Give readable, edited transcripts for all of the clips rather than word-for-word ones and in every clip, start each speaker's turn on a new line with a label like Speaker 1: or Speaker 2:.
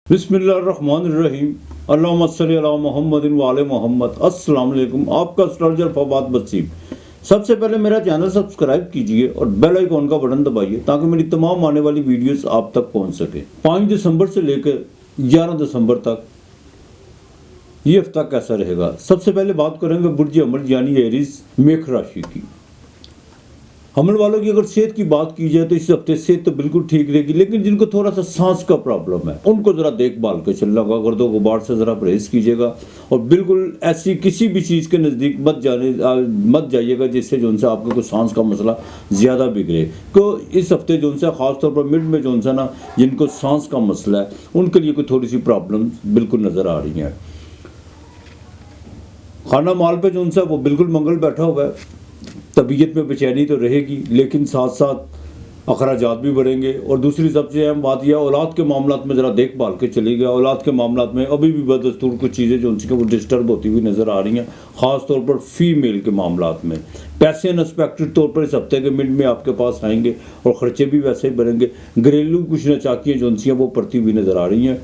Speaker 1: बिस्मिल्लाहिर्रहमानिर्रहीम अल्लाहुम्मा सल्ली अला मुहम्मदिन व आले मोहम्मद। अस्सलाम वालेकुम, आपका एस्ट्रोलॉजर फवाद वसीम। सबसे पहले मेरा चैनल सब्सक्राइब कीजिए और बेल आइकॉन का बटन दबाइए ताकि मेरी तमाम आने वाली वीडियोस आप तक पहुंच सके। 5 दिसंबर से लेकर 11 दिसंबर तक ये हफ्ता कैसा रहेगा। सबसे पहले बात करेंगे बुर्ज अमल यानी एरीज मेष राशि की। हमल वालों की अगर सेहत की बात की जाए तो इस हफ्ते सेहत तो बिल्कुल ठीक रहेगी, लेकिन जिनको थोड़ा सा सांस का प्रॉब्लम है उनको ज़रा देखभाल के चलना होगा। गर्दो गुबार से ज़रा परहेज कीजिएगा और बिल्कुल ऐसी किसी भी चीज़ के नज़दीक मत जाइएगा जिससे जो उनसे आपका कोई सांस का मसला ज़्यादा बिगड़े। तो इस हफ्ते जो उनसे ख़ासतौर पर मिड में जो उनसे ना जिनको सांस का मसला है उनके लिए कोई थोड़ी सी प्रॉब्लम बिल्कुल नज़र आ रही है। खाना माल पे जो उनसे वो बिल्कुल मंगल बैठा हुआ है। तबीयत में बेचैनी तो रहेगी, लेकिन साथ साथ अखराजात भी बढ़ेंगे। और दूसरी सबसे अहम बात यह औलाद के मामलात में ज़रा देखभाल के चलिएगा। औलाद के मामलात में अभी भी बदस्तूर कुछ चीज़ें जो उनकी वो डिस्टर्ब होती हुई नज़र आ रही हैं, ख़ास तौर पर फीमेल के मामलात में। पैसे अनएक्सपेक्टेड तौर पर इस हफ्ते के मिड में आपके पास आएंगे और ख़र्चे भी वैसे ही बढ़ेंगे। घरेलू कुछ नचाकियाँ जो उनसी हैं वो पड़ती हुई नज़र आ रही हैं,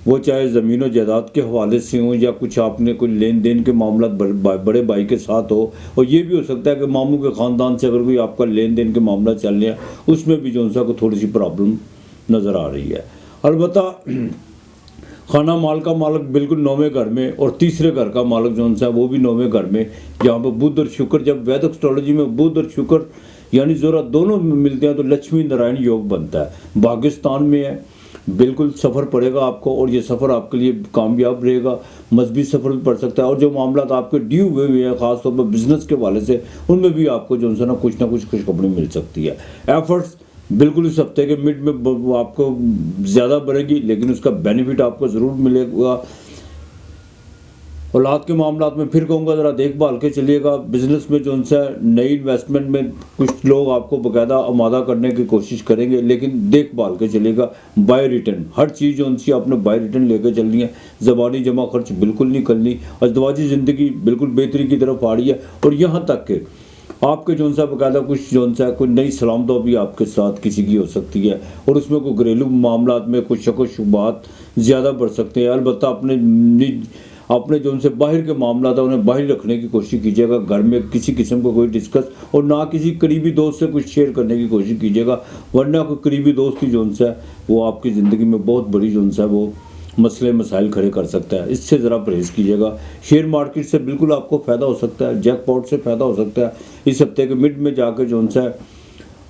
Speaker 1: वो चाहे ज़मीन और जायदाद के हवाले से हो या कुछ आपने कोई लेन देन के मामला बड़े भाई के साथ हो। और ये भी हो सकता है कि मामू के ख़ानदान से अगर कोई आपका लेन देन के मामला चल रहे हैं उसमें भी जो उनसा को थोड़ी सी प्रॉब्लम नज़र आ रही है। अलबत्ता खाना माल का मालिक बिल्कुल 9वें घर में और तीसरे घर का मालिक जो उनसा वो भी 9वें घर में, जहाँ पर बुध और शुक्र, जब वैदिक एस्ट्रोलॉजी में बुध और शुक्र यानी ज़रा दोनों मिलते हैं तो लक्ष्मी नारायण योग बनता है। भाग्यस्थान में है, बिल्कुल सफ़र पड़ेगा आपको और ये सफ़र आपके लिए कामयाब रहेगा। मजहबी सफ़र भी पड़ सकता है और जो मामला आपके ड्यू हुए हैं ख़ासतौर पर बिज़नेस के वाले से उनमें भी आपको जो है ना कुछ खुशखबरी मिल सकती है। एफर्ट्स बिल्कुल इस हफ्ते के मिड में आपको ज़्यादा बढ़ेगी, लेकिन उसका बेनिफिट आपको ज़रूर मिलेगा। औलाद के मामलात में फिर कहूँगा ज़रा देखभाल के चलिएगा। बिज़नेस में जो उनसे नई इन्वेस्टमेंट में कुछ लोग आपको बाकायदा आमादा करने की कोशिश करेंगे, लेकिन देखभाल के चलिएगा। बाय रिटर्न हर चीज़ जो उनसी आपने बाय रिटर्न लेकर चलनी है। ज़बानी जमा खर्च बिल्कुल नहीं करनी। अज़दवाजी ज़िंदगी बिल्कुल बेहतरी की तरफ आ रही है और यहाँ तक कि आपके जो सा बाकायदा कुछ जो सा कोई नई सलाम दो भी आपके साथ किसी की हो सकती है और उसमें कोई घरेलू मामलात में कुछ शक व शुबहात ज़्यादा बढ़ सकते हैं। अलबत्ता अपने जो उनसे बाहर के मामला था उन्हें बाहर रखने की कोशिश कीजिएगा। घर में किसी किस्म को कोई डिस्कस और ना किसी करीबी दोस्त से कुछ शेयर करने की कोशिश कीजिएगा, वरना कोई करीबी दोस्त ही जो उनसे वो आपकी ज़िंदगी में बहुत बड़ी जो उनसे वो मसले मसाइल खड़े कर सकता है। इससे ज़रा परहेज़ कीजिएगा। शेयर मार्केट से बिल्कुल आपको फ़ायदा हो सकता है, जैकपॉट से फ़ायदा हो सकता है। इस हफ्ते के मिड में जाकर जो उनसे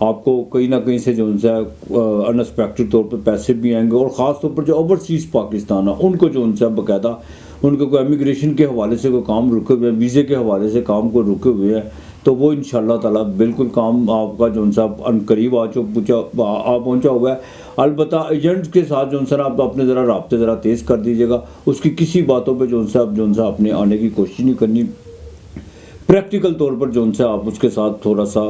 Speaker 1: आपको कहीं ना कहीं से जो उनसे अनएक्सपेक्टेड तौर पर पैसे भी आएंगे और ख़ास तौर पर जो ओवरसीज़ पाकिस्तान है उनको जो उनसे बाकायदा उनको कोई इमिग्रेशन के हवाले से कोई काम रुके हुए हैं, वीज़े के हवाले से काम को रुके हुए हैं, तो वो इंशाअल्लाह ताला बिल्कुल काम आपका जो उनसा करीब आ पहुँचा हुआ है। अलबत्ता एजेंट्स के साथ जो उनसे आप अपने ज़रा राब्ते ज़रा तेज़ कर दीजिएगा। उसकी किसी बातों पर जो उनसे अपने आने की कोशिश नहीं करनी। प्रैक्टिकल तौर पर जो उनसे आप उसके साथ थोड़ा सा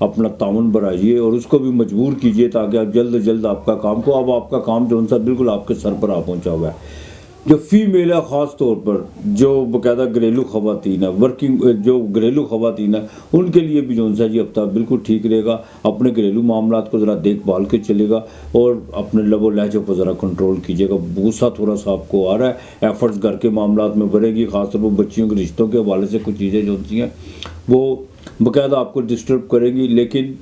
Speaker 1: अपना ताउन बढ़ाइए और उसको भी मजबूर कीजिए ताकि आप जल्द से जल्द आपका काम को अब आपका काम जो उनसा बिल्कुल आपके सर पर आ पहुँचा हुआ है। जो फीमेल है ख़ास तौर पर जो बाकायदा घरेलू ख़वातीन है, वर्किंग जो घरेलू ख़वातीन है उनके लिए भी जो उनसा ये हफ्ता बिल्कुल ठीक रहेगा। अपने घरेलू मामलात को ज़रा देखभाल के चलेगा और अपने लबो लहजों को ज़रा कंट्रोल कीजिएगा। गुस्सा थोड़ा सा आपको आ रहा है। एफर्ट्स घर के मामलात में बढ़ेगी, ख़ासतौर पर बच्चियों के रिश्तों के हवाले से कुछ चीज़ें जो होती हैं वो बाकायदा आपको डिस्टर्ब करेंगी, लेकिन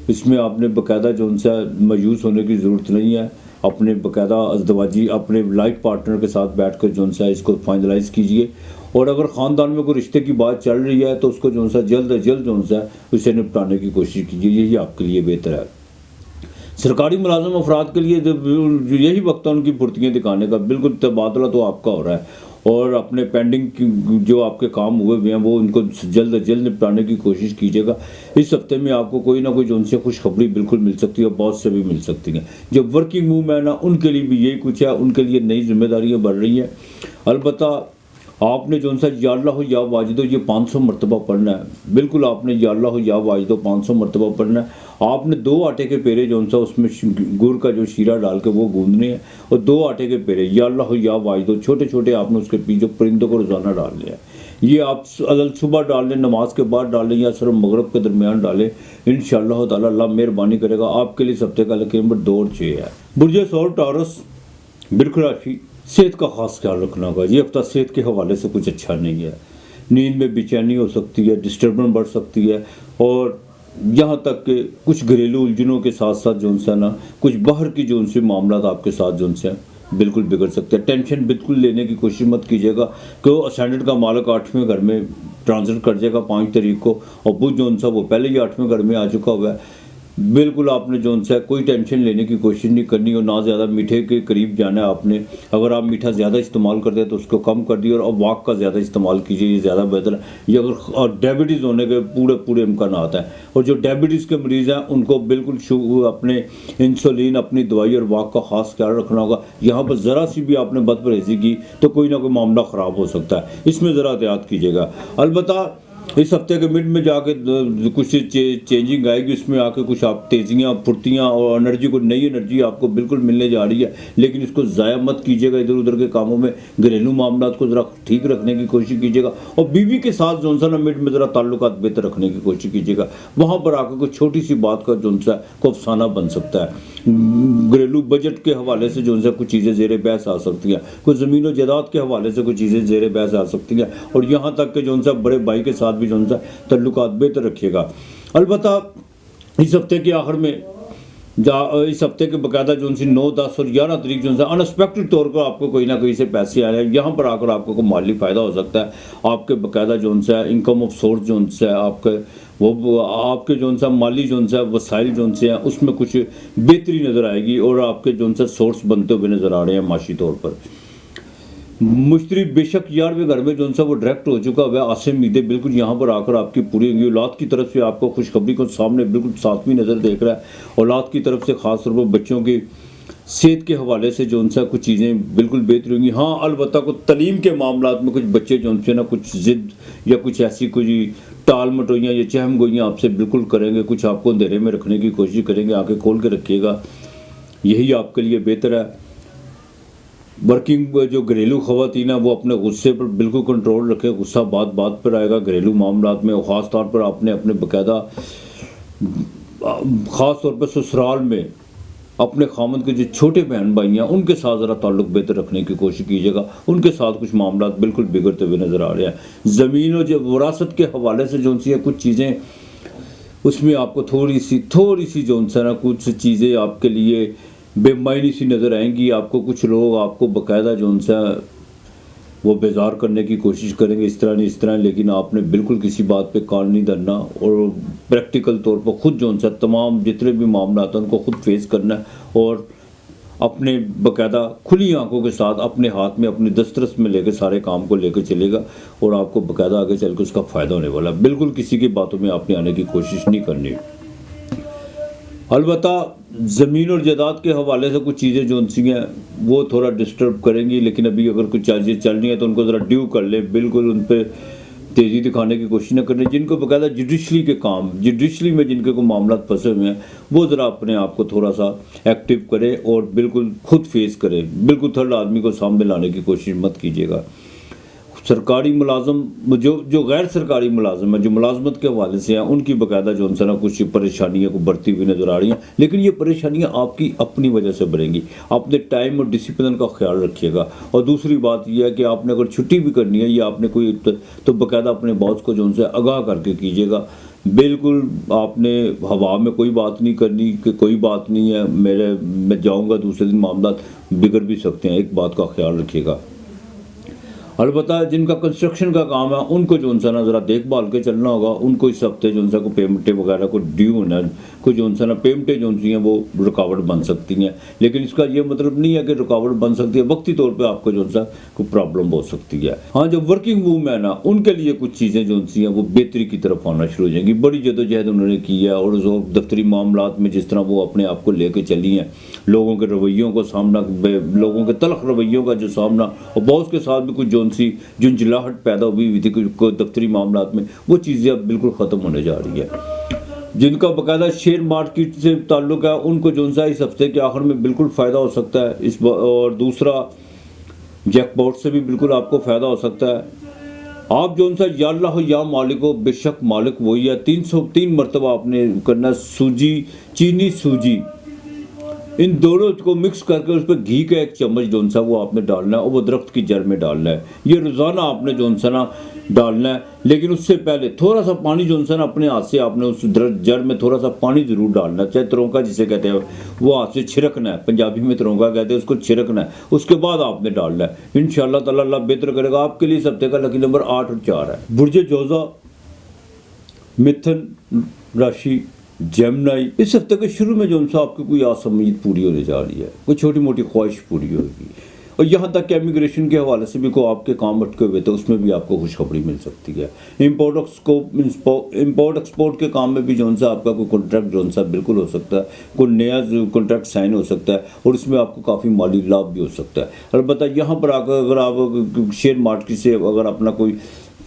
Speaker 1: इसमें आपने बाकायदा जो उनसे मायूस होने की ज़रूरत नहीं है। अपने बाकायदा अज़दवाजी अपने लाइफ पार्टनर के साथ बैठकर जो उनसे इसको फाइनलाइज़ कीजिए। और अगर ख़ानदान में कोई रिश्ते की बात चल रही है तो उसको जो उनसे जल्द अज जल्द जो उनसे उसे निपटाने की कोशिश कीजिए, यही आपके लिए बेहतर है। सरकारी मुलाज़िम अफराद के लिए यही वक्त है उनकी फुर्तियाँ दिखाने का। बिल्कुल तबादला तो आपका हो रहा है और अपने पेंडिंग जो आपके काम हुए हुए हैं वो उनको जल्द से जल्द निपटाने की कोशिश कीजिएगा। इस हफ्ते में आपको कोई ना कोई जो उनसे खुशखबरी बिल्कुल मिल सकती है, बॉस से भी मिल सकती है। जो वर्किंग वूमेन है उनके लिए भी यही कुछ है, उनके लिए नई जिम्मेदारियाँ बढ़ रही हैं। अलबत्ता आपने जो उनसे या अल्लाह या वाजिदो ये 500 मरतबा पढ़ना है। बिल्कुल आपने या अल्लाह या वाजिदो 500 मरतबा पढ़ना है। आपने 2 आटे के पेरे जो उनसा उसमें गुड़ का जो शीरा डाल के वो गूंदने हैं और 2 आटे के पेरे या अल्लाह या वाजिदो छोटे छोटे आपने उसके पीछे परिंदों को रोज़ाना डालने हैं। ये आप अदल सुबह डाल लें, नमाज के बाद डाल लें या सिर्फ मगरब के दरमियान डालें। इंशाअल्लाह ताला अल्लाह मेहरबानी करेगा। आपके लिए इस हफ्ते का लकी नंबर 2 और 6 है। बुर्ज सौर टॉरस बिल्कुल राशि सेहत का खास ख्याल रखना होगा। ये हफ्ता सेहत के हवाले से कुछ अच्छा नहीं है। नींद में बेचैनी हो सकती है, डिस्टर्बेंस बढ़ सकती है, और यहाँ तक कि कुछ घरेलू उलझनों के साथ साथ जो है ना, कुछ बाहर की जो उनसे मामला आपके साथ जो है बिल्कुल बिगड़ सकते हैं। टेंशन बिल्कुल लेने की कोशिश मत कीजिएगा कि वो असेंडेंट का मालिक 8वें घर में ट्रांजिट कर जाएगा 5 तारीख को, और बुध जो सा वो पहले ही 8वें घर में आ चुका हुआ है। बिल्कुल आपने जो सा कोई टेंशन लेने की कोशिश नहीं करनी, और ना ज़्यादा मीठे के करीब जाना है आपने। अगर आप मीठा ज़्यादा इस्तेमाल करते हैं तो उसको कम कर दिए, और वॉक का ज़्यादा इस्तेमाल कीजिए, ये ज़्यादा बेहतर है। ये अगर और डायबिटीज़ होने के पूरे इम्कान आता है, और जो डायबिटीज़ के मरीज़ हैं उनको बिल्कुल अपने इंसुलिन, अपनी दवाई और वॉक का ख़ास ख्याल रखना होगा। यहाँ पर ज़रा सी भी आपने बदपरहेज़ी की तो कोई ना कोई मामला ख़राब हो सकता है, इसमें ज़रा एहतियात कीजिएगा। अलबत्ता इस हफ्ते के मिड में जाके कुछ चेंजिंग आएगी, उसमें आके कुछ आप तेज़ियाँ, फुर्तियाँ और एनर्जी को, नई एनर्जी आपको बिल्कुल मिलने जा रही है। लेकिन इसको ज़ाया मत कीजिएगा इधर उधर के कामों में। घरेलू मामला को ज़रा ठीक रखने की कोशिश कीजिएगा, और बीवी के साथ जो सा ना मिड में ज़रा ताल्लुकात बेहतर रखने की कोशिश कीजिएगा। वहाँ पर आकर कोई छोटी सी बात का जो सा को अफसाना बन सकता है। घरेलू बजट के हवाले से जो सा कुछ चीज़ें ज़ेर बहस आ सकती हैं, कुछ ज़मीन और जायदाद के हवाले से कुछ चीज़ें ज़ेर बहस आ सकती हैं, और यहाँ तक कि जो सा बड़े भाई के साथ भी जो सा तल्लुकात बेहतर रखिएगा। अलबत्ता इस हफ्ते के आखिर में इस हफ्ते के बाकायदा जो उनसे 9, 10 और 11 तारीख जो है अनएक्सपेक्टेड तौर पर आपको कोई ना कोई से पैसे आ रहे हैं। यहाँ पर आकर आपको कोई माली फ़ायदा हो सकता है। आपके बाकायदा जो है इनकम ऑफ सोर्स जो है आपके वो आपके जो सा माली जो है वसाइल जो से हैं उसमें कुछ बेहतरी नज़र आएगी, और आपके जो सा सोर्स बनते हुए नज़र आ रहे हैं माशी तौर पर। मुश्तरी बेशक 11वें घर में जो सा वो डायरेक्ट हो चुका हुआ है। आसे उम्मीदें बिल्कुल यहाँ पर आकर आपकी पूरी होंगी। औलाद की तरफ से आपको खुशखबरी को सामने बिल्कुल सातवीं नज़र देख रहा है। औलाद की तरफ से ख़ास तौर पर बच्चों की सेहत के हवाले से जो सा कुछ चीज़ें बिल्कुल बेहतर होंगी। हाँ, अलबत्ता को तलीम के मामला में कुछ बच्चे जो से ना कुछ ज़िद या कुछ ऐसी कुछ टाल मटोइयाँ या चहम गोइयाँ आपसे बिल्कुल करेंगे, कुछ आपको अंधेरे में रखने की कोशिश करेंगे। आंखें खोल के रखिएगा, यही आपके लिए बेहतर है। वर्किंग जो घरेलू ख़वातीन है वो अपने गुस्से पर बिल्कुल कंट्रोल रखें। गुस्सा बात बात पर आएगा घरेलू मामलात में, और ख़ास तौर पर आपने अपने बाकायदा ख़ास तौर पर ससुराल में अपने खामद के जो छोटे बहन भाई हैं उनके साथ ज़रा ताल्लुक़ बेहतर रखने की कोशिश कीजिएगा। उनके साथ कुछ मामला बिल्कुल बिगड़ते हुए नज़र आ रहे हैं। ज़मीन और जो विरासत के हवाले से जो सी है कुछ चीज़ें, उसमें आपको थोड़ी सी जो है ना कुछ चीज़ें आपके लिए बेमायनी सी नज़र आएंगी। आपको कुछ लोग आपको बाकायदा जो सा वो बेजार करने की कोशिश करेंगे, इस तरह नहीं इस तरह, लेकिन आपने बिल्कुल किसी बात पे कान नहीं धरना, और प्रैक्टिकल तौर पर खुद जो सा तमाम जितने भी मामला आते हैं उनको खुद फेस करना है, और अपने बाकायदा खुली आंखों के साथ अपने हाथ में अपनी दस्तरस में लेकर सारे काम को लेकर चलेगा, और आपको बाकायदा आगे चल के उसका फ़ायदा होने वाला। बिल्कुल किसी की बातों में आपने आने की कोशिश नहीं करनी। अलबत्ता ज़मीन और जायदाद के हवाले से कुछ चीज़ें जो सी हैं वो थोड़ा डिस्टर्ब करेंगी, लेकिन अभी अगर कुछ चीज़ें चल रही हैं तो उनको ज़रा ड्यू कर ले, बिल्कुल उन पर तेज़ी दिखाने की कोशिश न करनी। जिनको बाकायदा जुडिशली के काम, जुडिशली में जिनके को मामला फंसे हुए हैं, वो ज़रा अपने आप को थोड़ा सा एक्टिव करें और बिल्कुल खुद फेस करें। बिल्कुल थर्ड आदमी को सामने लाने की कोशिश मत कीजिएगा। सरकारी मुलाजम जो गैर सरकारी मुलाजम है, जो मुलाजमत के हवाले से हैं, उनकी बाकायदा जो है ना कुछ परेशानियों को बढ़ती हुई नज़र आ रही हैं, लेकिन ये परेशानियां आपकी अपनी वजह से बढ़ेंगी। अपने टाइम और डिसिप्लिन का ख्याल रखिएगा। और दूसरी बात यह है कि आपने अगर छुट्टी भी करनी है या आपने कोई तो बाकायदा अपने बॉस को जो उनसे आगाह करके कीजिएगा। बिल्कुल आपने हवा में कोई बात नहीं करनी कि कोई बात नहीं है, मैं जाऊँगा, दूसरे दिन मामला बिगड़ भी सकते हैं। एक बात का ख्याल रखिएगा। अलबत्ता जिनका कंस्ट्रक्शन का काम है उनको जो ना ज़रा देखभाल के चलना होगा। उनको इस हफ्ते जो सा को पेमेंटें वगैरह को ड्यू होना, कुछ जो ना पेमेंटें जो हैं वो रुकावट बन सकती हैं, लेकिन इसका ये मतलब नहीं है कि रुकावट बन सकती है। वक्ती तौर पे आपको जो सा कोई प्रॉब्लम हो सकती है। हाँ, जो वर्किंग वूमेन है उनके लिए कुछ चीज़ें जो सी हैं वो बेहतरी की तरफ आना शुरू हो जाएंगी। बड़ी जदोजहद उन्होंने की है, और जो दफ्तरी मामलात में जिस तरह वो अपने आप को लेकर चली हैं, लोगों के रवैयों को सामना, लोगों के तलख रवैयों का जो सामना, और बॉस के साथ भी कुछ सी झुंझलाहट पैदा हुई थी कुछ दफ्तरी मामलात में, वो चीज़ें अब बिल्कुल ख़त्म होने जा रही है। जिनका बाकायदा शेयर मार्केट से ताल्लुक है उनको जो सा इस हफ्ते के आखिर में बिल्कुल फ़ायदा हो सकता है। और दूसरा जैकपॉट से भी बिल्कुल आपको फ़ायदा हो सकता है। आप जो सा या अल्लाह हो या मालिक हो, बेशक मालिक वही है। 303 मरतबा आपने करना। सूजी, चीनी सूजी इन दोनों को मिक्स करके उस पर घी का एक चम्मच जो सा वो आपने डालना है और वो दरख्त की जड़ में डालना है। ये रोज़ाना आपने जो सा ना डालना है, लेकिन उससे पहले थोड़ा सा पानी जो सा ना अपने हाथ से आपने उस दरख्त जड़ में थोड़ा सा पानी ज़रूर डालना है, चाहे तरौंका जिसे कहते हैं वो हाथ से छिड़कना है, पंजाबी में तरौंका कहते हैं, उसको छिड़कना है, उसके बाद आपने डालना है। इंशाअल्लाह ताला अल्लाह बेहतर करेगा आपके लिए। इस हफ्ते का लकी नंबर 8 और 4 है। बुर्ज जोज़ा, मिथुन राशि, जेमिनी, इस हफ्ते के शुरू में जो सा आपकी कोई आस उम्मीद पूरी होने जा रही है, कोई छोटी मोटी ख्वाहिश पूरी होगी। और यहाँ तक कि इमिग्रेशन के हवाले से भी को आपके काम अटके हुए थे, उसमें भी आपको खुशखबरी मिल सकती है। इम्पोर्ट एक्सपोर्ट के काम में भी जो सा आपका कोई कॉन्ट्रैक्ट जो सा बिल्कुल हो सकता है, कोई नया कॉन्ट्रैक्ट साइन हो सकता है और उसमें आपको काफ़ी माली लाभ भी हो सकता है। अलबत्ता यहाँ पर आकर अगर आप शेयर मार्केट से अगर अपना कोई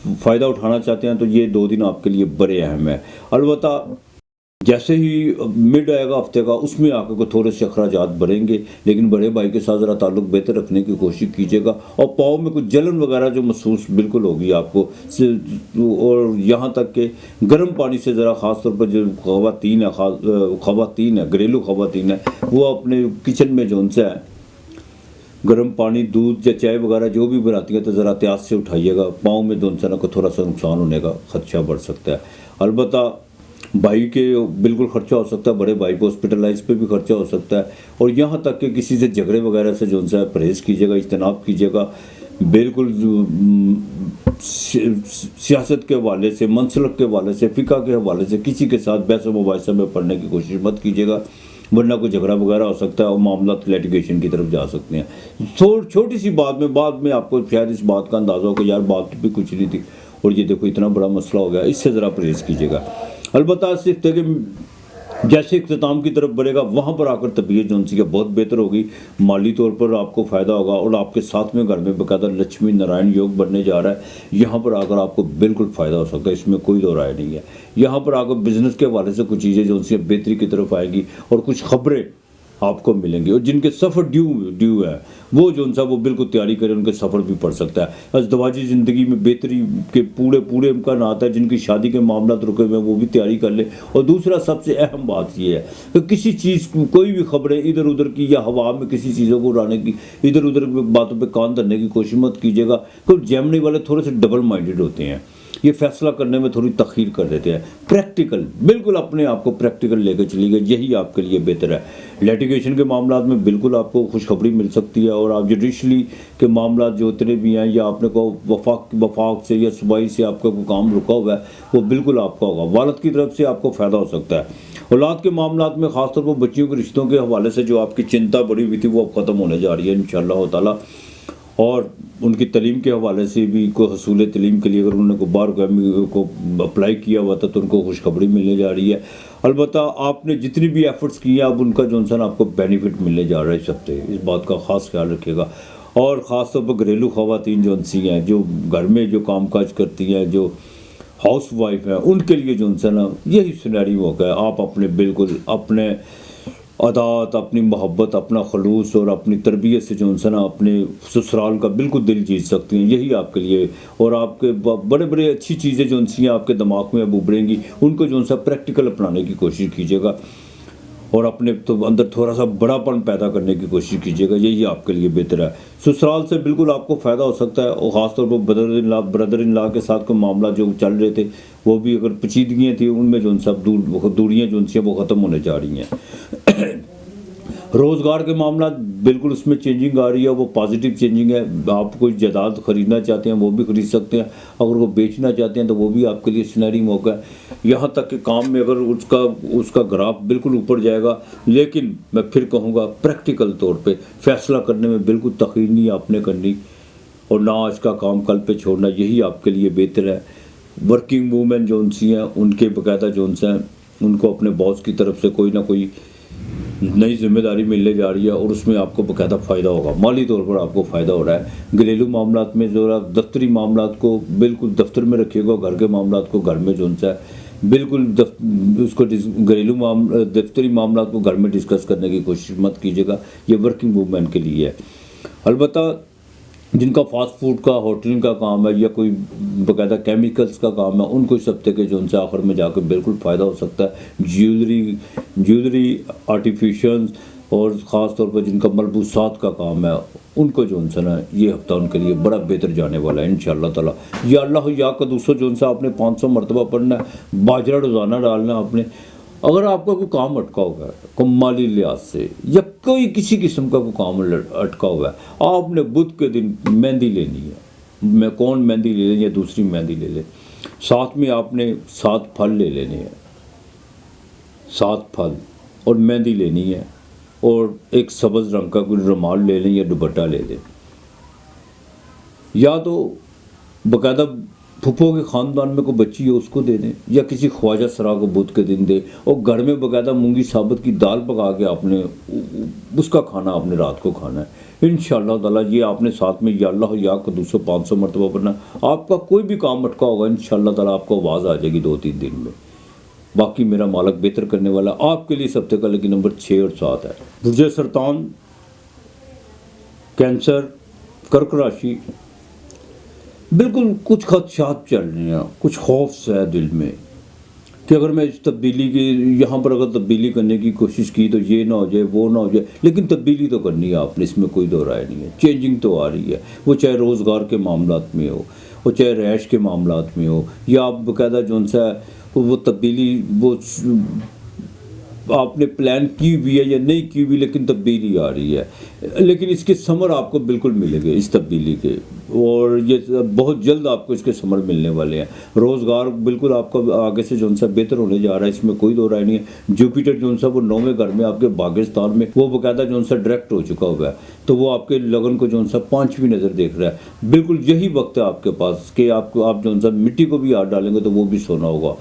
Speaker 1: फ़ायदा उठाना चाहते हैं तो ये 2 दिन आपके लिए बड़े अहम है। अलबत्ता जैसे ही मिड आएगा हफ्ते का, उसमें आकर को थोड़े से अखराजात बढ़ेंगे, लेकिन बड़े भाई के साथ ज़रा ताल्लुक बेहतर रखने की कोशिश कीजिएगा। और पाँव में कुछ जलन वगैरह जो महसूस बिल्कुल होगी आपको, और यहाँ तक कि गर्म पानी से ज़रा ख़ास तौर पर जो ख़वातीन है, घरेलू ख़वातीन है, वो अपने किचन में जो सा है गर्म पानी, दूध या चाय वगैरह जो भी बनाती है तो ज़रा एहतियात से उठाइएगा। पाँव में जो सा को थोड़ा सा नुकसान होने का खदशा बढ़ सकता है। अलबत्ता भाई के बिल्कुल खर्चा हो सकता है, बड़े भाई को हॉस्पिटलाइज पे भी खर्चा हो सकता है। और यहाँ तक कि किसी से झगड़े वगैरह से जो सा परहेज़ कीजिएगा, इज्तनाब कीजिएगा। बिल्कुल सियासत के हवाले से, मनसलक के हवाले से, फ़िक़ा के हवाले से किसी के साथ बहस व मुबाहिसा में पढ़ने की कोशिश मत कीजिएगा, वरना कोई झगड़ा वगैरह हो सकता है और मामला लिटिगेशन की तरफ जा सकते हैं। छोटी सी बात में आपको शायद इस बात का अंदाज़ा हो कि यार बात भी कुछ नहीं थी और ये देखो इतना बड़ा मसला हो गया, इससे ज़रा परहेज़ कीजिएगा। अलबत्ता सिर्फ कि जैसे इख्तिताम की तरफ बढ़ेगा वहाँ पर आकर तबीयत जो उनकी बहुत बेहतर होगी, माली तौर पर आपको फ़ायदा होगा और आपके साथ में घर में बाकायदा लक्ष्मी नारायण योग बनने जा रहा है। यहाँ पर आकर आपको बिल्कुल फ़ायदा हो सकता है, इसमें कोई दो राय नहीं है। यहाँ पर आकर बिज़नेस के हवाले से कुछ चीज़ें जो उनसे बेहतरी की तरफ आएगी और कुछ ख़बरें आपको मिलेंगी। और जिनके सफ़र ड्यू है वो जो उनसा वो बिल्कुल तैयारी करें, उनके सफ़र भी पड़ सकता है। अज़दवाजी ज़िंदगी में बेहतरी के पूरे इम्कान आता है। जिनकी शादी के मामला रुके हुए हैं वो भी तैयारी कर ले। और दूसरा सबसे अहम बात ये है कि किसी चीज़ कोई भी ख़बरें इधर उधर की या हवा में किसी चीज़ों को उड़ाने की, इधर उधर बातों पर कान धरने की कोशिश मत कीजिएगा, क्योंकि जेमिनी वाले थोड़े से डबल माइंडेड होते हैं, ये फैसला करने में थोड़ी तख़ीर कर देते हैं। प्रैक्टिकल, बिल्कुल अपने आप को प्रैक्टिकल लेकर चलिएगा, यही आपके लिए बेहतर है। लिटिगेशन के मामला में बिल्कुल आपको खुशखबरी मिल सकती है। और आप जुडिशली के मामला जो उतने भी हैं या आपने को वफाक से या सूबाई से आपका कोई काम रुका हुआ है वो बिल्कुल आपका होगा। वालिद की तरफ से आपको फ़ायदा हो सकता है। औलाद के मामला में ख़ासतौर पर बच्चियों के रिश्तों के हवाले से जो आपकी चिंता बढ़ी हुई थी वो अब ख़त्म होने जा रही है इंशाअल्लाह ताला। और उनकी तलीम के हवाले से भी कोई हसूल तलीम के लिए अगर उन्होंने को बार को अप्लाई किया हुआ था तो उनको खुशखबरी मिलने जा रही है। अलबत्ता आपने जितनी भी एफ़र्ट्स किए अब उनका जो इंसान आपको बेनिफिट मिलने जा रहा है इस हफ्ते, इस बात का ख़ास ख्याल रखिएगा। और ख़ास तौर पर घरेलू ख़वातीन जो उनसी हैं, जो घर में जो काम काज करती हैं, जो हाउस वाइफ हैं, उनके लिए जो इंसान यही सिनेरियो होगा है। आप अपने बिल्कुल अपने अदात, अपनी मोहब्बत, अपना खलूस और अपनी तरबियत से जो इंसान अपने ससुराल का बिल्कुल दिल जीत सकती हैं, यही आपके लिए। और आपके बड़े अच्छी चीज़ें जो उनसी आपके दिमाग में अब उभरेंगी उनको जो उनसा प्रैक्टिकल अपनाने की कोशिश कीजिएगा और अपने तो अंदर थोड़ा सा बड़ापन पैदा करने की कोशिश कीजिएगा, यही आपके लिए बेहतर है। ससुराल से बिल्कुल आपको फ़ायदा हो सकता है। और ख़ासतौर पर ब्रदर इन लॉ के साथ कोई मामला जो चल रहे थे वो भी अगर पेचीदगियाँ थी उनमें जो सब दूरियाँ जो उनसे वो ख़त्म होने जा रही हैं। रोज़गार के मामला बिल्कुल उसमें चेंजिंग आ रही है, वो पॉजिटिव चेंजिंग है। आप कोई जायदाद ख़रीदना चाहते हैं वो भी ख़रीद सकते हैं, अगर वो बेचना चाहते हैं तो वो भी आपके लिए सुनहरी मौका है। यहाँ तक कि काम में अगर उसका ग्राफ बिल्कुल ऊपर जाएगा, लेकिन मैं फिर कहूँगा प्रैक्टिकल तौर पे फ़ैसला करने में बिल्कुल तख़ीर नहीं आपने करनी और ना आज का काम कल पे छोड़ना, यही आपके लिए बेहतर है। वर्किंग वूमेन जो उनसी हैं उनके बाकायदा जो उनसे हैं उनको अपने बॉस की तरफ से कोई ना कोई नई जिम्मेदारी मिलने जा रही है और उसमें आपको बाकायदा फ़ायदा होगा, माली तौर पर आपको फ़ायदा हो रहा है। घरेलू मामलात में जो दफ्तरी मामलात को बिल्कुल दफ्तर में रखिएगा, घर के मामलात को घर में जो उनसा है बिल्कुल उसको घरेलू दफ्तरी मामलात को घर में डिस्कस करने की कोशिश मत कीजिएगा, ये वर्किंग वूमेन के लिए है। अलबत्ता जिनका फास्ट फूड का होटलिंग का काम है या कोई बाकायदा केमिकल्स का काम है उनको इस हफ्ते के जो उनसे आखिर में जाकर बिल्कुल फ़ायदा हो सकता है। ज्वेलरी, आर्टिफिशियल اور ख़ास طور پر जिनका मलबूसात का काम है उनको जो है ना ये हफ्ता उनके लिए बड़ा बेहतर जाने वाला है इंशाअल्लाह ताला। या अल्लाह या का दूसरा जो है आपने 500 मरतबा पढ़ना है, बाजरा रोज़ाना डालना आपने। अगर आपका कोई काम अटका हुआ है कोई माली लिहाज से या कोई किसी किस्म का कोई काम अटका हुआ है, आपने बुध के दिन मेहंदी लेनी है। मैं कौन मेहंदी ले लें या दूसरी मेहंदी ले लें, साथ में आपने 7 फल ले लेने हैं, 7 फल और मेहंदी लेनी है, और एक सब्ज़ रंग का कोई रुमाल ले लें या दुपट्टा ले लें, या तो बाकायदा फूफो के ख़ानदान में कोई बच्ची हो उसको दे दें, या किसी ख्वाजा सरा को बुध के दिन दे, और घर में बाकायदा मूंगी साबुत की दाल पका के आपने उसका खाना आपने रात को खाना है इंशाअल्लाह ताला। ये आपने साथ में या अल्लाह या का 200-500 मरतबा पढ़ना। आपका कोई भी काम अटका होगा इंशाअल्लाह ताला आपको आवाज़ आ जाएगी 2-3 दिन में। बाकी मेरा मालिक बेहतर करने वाला आपके लिए। इस हफ्ते का लेकिन नंबर 6 और 7 है। बुर्ज सरतान, कैंसर, कर्क राशि, बिल्कुल कुछ खदशात चल रहे हैं, कुछ खौफ सा है दिल में कि अगर मैं इस तब्दीली की यहाँ पर अगर तब्दीली करने की कोशिश की तो ये ना हो जाए वो ना हो जाए, लेकिन तब्दीली तो करनी है आपने, इसमें कोई दो राय नहीं है। चेंजिंग तो आ रही है, वो चाहे रोज़गार के मामलात में हो, वो चाहे रहायश के मामलात में हो, या आप बाकायदा जो सा वो तब्दीली वो आपने प्लान की हुई है या नहीं की हुई, लेकिन तब्दीली आ रही है। लेकिन इसके समर आपको बिल्कुल मिलेंगे इस तब्दीली के, और ये बहुत जल्द आपको इसके समर मिलने वाले हैं। रोज़गार बिल्कुल आपका आगे से जो सा बेहतर होने जा रहा है, इसमें कोई दो राय नहीं है। जुपिटर जो सा वो 9वें घर में आपके भाग्यस्थान में वो बाकायदा जो सा डायरेक्ट हो चुका हुआ है, तो वो आपके लगन को जो सा 5वीं नज़र देख रहा है। बिल्कुल यही वक्त है आपके पास कि आपको आप जो सा मिट्टी को भी हाथ डालेंगे तो वो भी सोना होगा।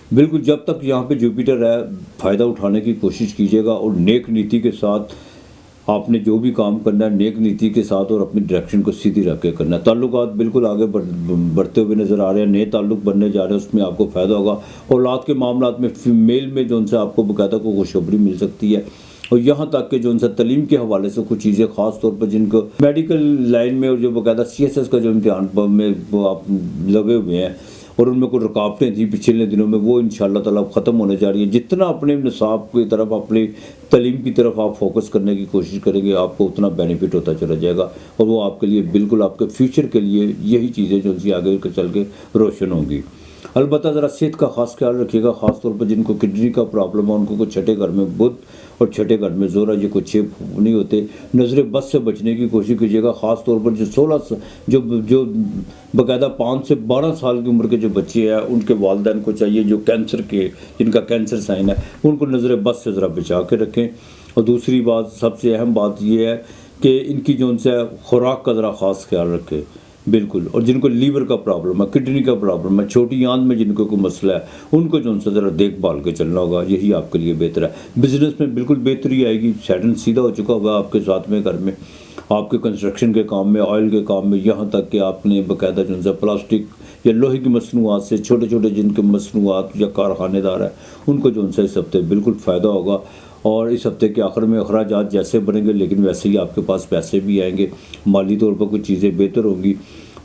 Speaker 1: बिल्कुल जब तक यहाँ पे जुपिटर है फ़ायदा उठाने की कोशिश कीजिएगा, और नेक नीति के साथ आपने जो भी काम करना है नेक नीति के साथ और अपनी डायरेक्शन को सीधी रख के करना है। ताल्लुकात बिल्कुल आगे बढ़ते हुए नज़र आ रहे हैं, नए ताल्लुक बनने जा रहे हैं, उसमें आपको फ़ायदा होगा। औलाद के मामलात में फीमेल में जो उनसे आपको बाकायदा को खुशखबरी मिल सकती है। और यहाँ तक कि जो उनसे तलीम के हवाले से कुछ चीज़ें ख़ास तौर पर जिनको मेडिकल लाइन में और जो बाकायदा CSS का जो इम्तिहान में वो आप लगे हुए हैं और उनमें कोई रुकावटें थी पिछले दिनों में, वो इंशाअल्लाह ताला ख़त्म होने जा रही है। जितना अपने निसाब की तरफ अपनी तलीम की तरफ आप फोकस करने की कोशिश करेंगे आपको उतना बेनिफिट होता चला जाएगा, और वो आपके लिए बिल्कुल आपके फ्यूचर के लिए यही चीज़ें जो उनकी आगे चल के रोशन होंगी। अलबत्ता ज़रा सेहत का ख़ास ख्याल रखिएगा, ख़ास तौर पर जिनको किडनी का प्रॉब्लम है उनको कुछ छठे घर में बुध और छठे घर में ज़ोरा, ये कुछ छेप नहीं होते। नज़र बद से बचने की कोशिश कीजिएगा, ख़ास तौर पर जो 16 जो बाकायदा 5 से 12 साल की उम्र के जो बच्चे हैं उनके वालिदैन को चाहिए जो कैंसर के जिनका कैंसर साइन है उनको नज़र बद से ज़रा बचा के रखें। और दूसरी बात सबसे अहम बात यह है कि इनकी जो उनसे खुराक का ज़रा ख़ास ख्याल रखें बिल्कुल। और जिनको लीवर का प्रॉब्लम है, किडनी का प्रॉब्लम है, छोटी आंत में जिनको कोई मसला है उनको जो उनसे ज़रा देखभाल के चलना होगा, यही आपके लिए बेहतर है। बिज़नेस में बिल्कुल बेहतरी आएगी, सैटर्न सीधा हो चुका होगा आपके 7वें घर में, आपके कंस्ट्रक्शन के काम में, ऑयल के काम में, यहाँ तक कि आपने बाकायदा जो उनसे प्लास्टिक या लोहे की मसनूआत से छोटे छोटे जिनके मसनूआत या कारखानेदार है उनको जो उनसे इस हफ्ते बिल्कुल फ़ायदा होगा। और इस हफ्ते के आखिर में अखराजात जैसे बनेंगे लेकिन वैसे ही आपके पास पैसे भी आएंगे, माली तौर पर कुछ चीज़ें बेहतर होंगी।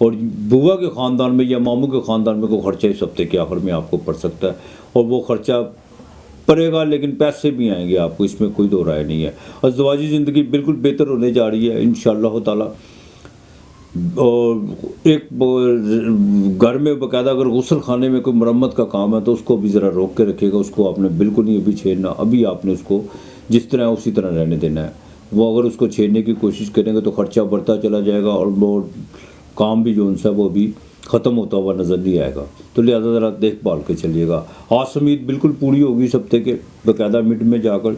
Speaker 1: और बुआ के ख़ानदान में या मामू के ख़ानदान में कोई ख़र्चा इस हफ्ते के आखिर में आपको पड़ सकता है, और वो ख़र्चा पड़ेगा लेकिन पैसे भी आएंगे आपको, इसमें कोई दो राय नहीं है। अज़दवाजी ज़िंदगी बिल्कुल बेहतर होने जा रही है इंशाअल्लाह ताला। और एक घर में बाकायदा अगर गुस्ल खाने में कोई मरम्मत का काम है तो उसको भी ज़रा रोक के रखिएगा, उसको आपने बिल्कुल नहीं अभी छेड़ना, अभी आपने उसको जिस तरह उसी तरह रहने देना है। वो अगर उसको छेड़ने की कोशिश करेंगे तो ख़र्चा बढ़ता चला जाएगा और वो काम भी जो उनसे वो भी ख़त्म होता हुआ नज़र नहीं आएगा। तो लिहाजा ज़रा देखभाल के चलिएगा। आस उम्मीद बिल्कुल पूरी होगी इस हफ्ते के, बाकायदा मिड में जाकर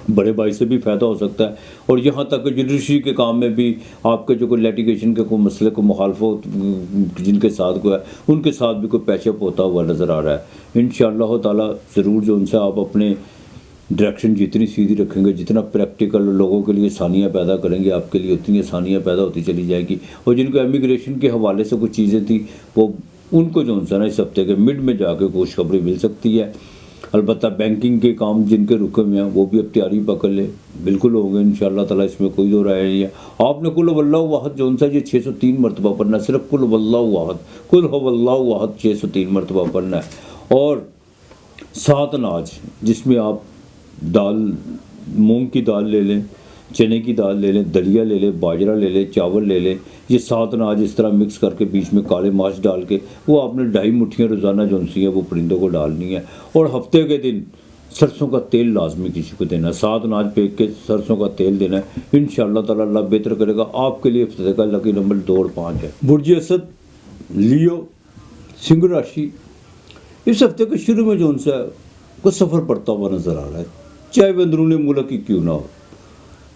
Speaker 1: बड़े भाई से भी फ़ायदा हो सकता है। और यहाँ तक जुडिशरी के काम में भी आपके जो कोई लिटिगेशन के कोई मसले को मुखालफत जिनके साथ को है उनके साथ भी कोई पैचअप होता हुआ नज़र आ रहा है इंशाअल्लाह ताला। ज़रूर जो उनसे आप अपने डायरेक्शन जितनी सीधी रखेंगे, जितना प्रैक्टिकल लोगों के लिए आसानियाँ पैदा करेंगे आपके लिए उतनी आसानियाँ पैदा होती चली जाएगी। और जिनको इमिग्रेशन के हवाले से कुछ चीज़ें थी वो उनको जो उनसे ना इस हफ्ते के मिड में जाके खुशखबरी मिल सकती है। अलबत्ता बैंकिंग के काम जिनके रुके हुए हैं वो भी अब तैयारी पकड़ ले, बिल्कुल होंगे इंशाअल्लाह ताला, इसमें कोई दो राय नहीं है। आपने कुल हुवल्लाहु वाहद जो उनसा ये 603 मरतबा पढ़ना है, सिर्फ कुल हुवल्लाहु वाहद, कुल हुवल्लाहु वाहद 603 मरतबा पढ़ना है। और 7 अनाज जिसमें आप दाल مونگ کی دال لے لیں، چنے کی دال لے لیں، دلیا لے لیں، باجرہ لے لیں، چاول لے لیں، یہ 7 اناج اس طرح مکس کر کے بیچ میں کالے مرچ ڈال کے وہ آپ نے 2.5 مٹھیاں روزانہ جو سی ہے وہ پرندوں کو ڈالنی ہے۔ اور ہفتے کے دن سرسوں کا تیل لازمی کسی کو دینا ہے، 7 اناج پھینک کے سرسوں کا تیل دینا ہے، انشاءاللہ تعالیٰ اللہ بہتر کرے گا آپ کے لیے۔ ہفتے کا لکی نمبر 2 اور 5 ہے۔ برج اسد، لیو، سنگھ راشی، اس ہفتے کے شروع میں جو ہے کوئی سفر پڑتا ہوا نظر آ رہا ہے، چاہے وہ اندرون ملک ہی کیوں نہ ہو،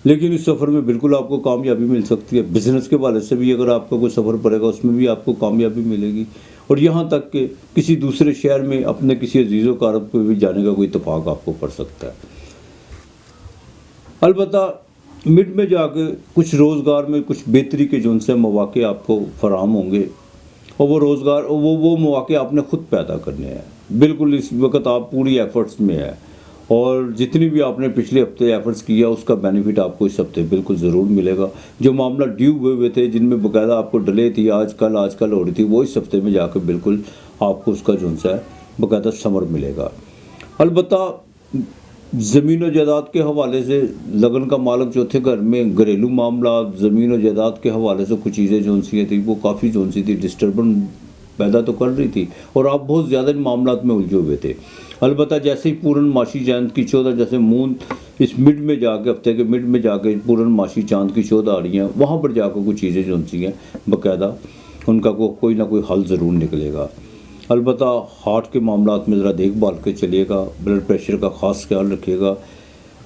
Speaker 1: لیکن اس سفر میں بالکل آپ کو کامیابی مل سکتی ہے۔ بزنس کے حوالے سے بھی اگر آپ کا کوئی سفر پڑے گا اس میں بھی آپ کو کامیابی ملے گی، اور یہاں تک کہ کسی دوسرے شہر میں اپنے کسی عزیز و اقارب کو بھی جانے کا کوئی اتفاق آپ کو پڑ سکتا ہے۔ البتہ مڈ میں جا کے کچھ روزگار میں کچھ بہتری کے جو ان سے مواقع آپ کو فراہم ہوں گے، اور وہ روزگار وہ مواقع آپ نے خود پیدا کرنے ہیں۔ بالکل اس وقت آپ پوری ایفرٹس میں ہیں، اور جتنی بھی آپ نے پچھلے ہفتے ایفرٹس کیا اس کا بینیفٹ آپ کو اس ہفتے بالکل ضرور ملے گا۔ جو معاملہ ڈیو ہوئے تھے، جن میں باقاعدہ آپ کو ڈلے تھی، آج کل ہو رہی تھی، وہ اس ہفتے میں جا کے بالکل آپ کو اس کا جو ہے باقاعدہ ثمر ملے گا۔ البتہ زمین و جائیداد کے حوالے سے لگن کا مالک جو تھے گھر میں، گھریلو معاملات، زمین و جائیداد کے حوالے سے کچھ چیزیں جو سی تھیں وہ کافی جو سی تھی ڈسٹربنس پیدا تو کر رہی تھی، اور آپ بہت زیادہ ان معاملات میں الجھے ہوئے تھے۔ البتہ جیسے ہی پورن ماشی چاند کی 14 جیسے مون اس مڈ میں جا کے ہفتے کے مڈ میں جا کے پورن ماشی چاند کی 14 آ رہی ہیں، وہاں پر جا کے کچھ چیزیں جو سی ہیں باقاعدہ ان کا کوئی نہ کوئی حل ضرور نکلے گا۔ البتہ ہارٹ کے معاملات میں ذرا دیکھ بھال کے چلیے گا، بلڈ پریشر کا خاص خیال رکھیے گا۔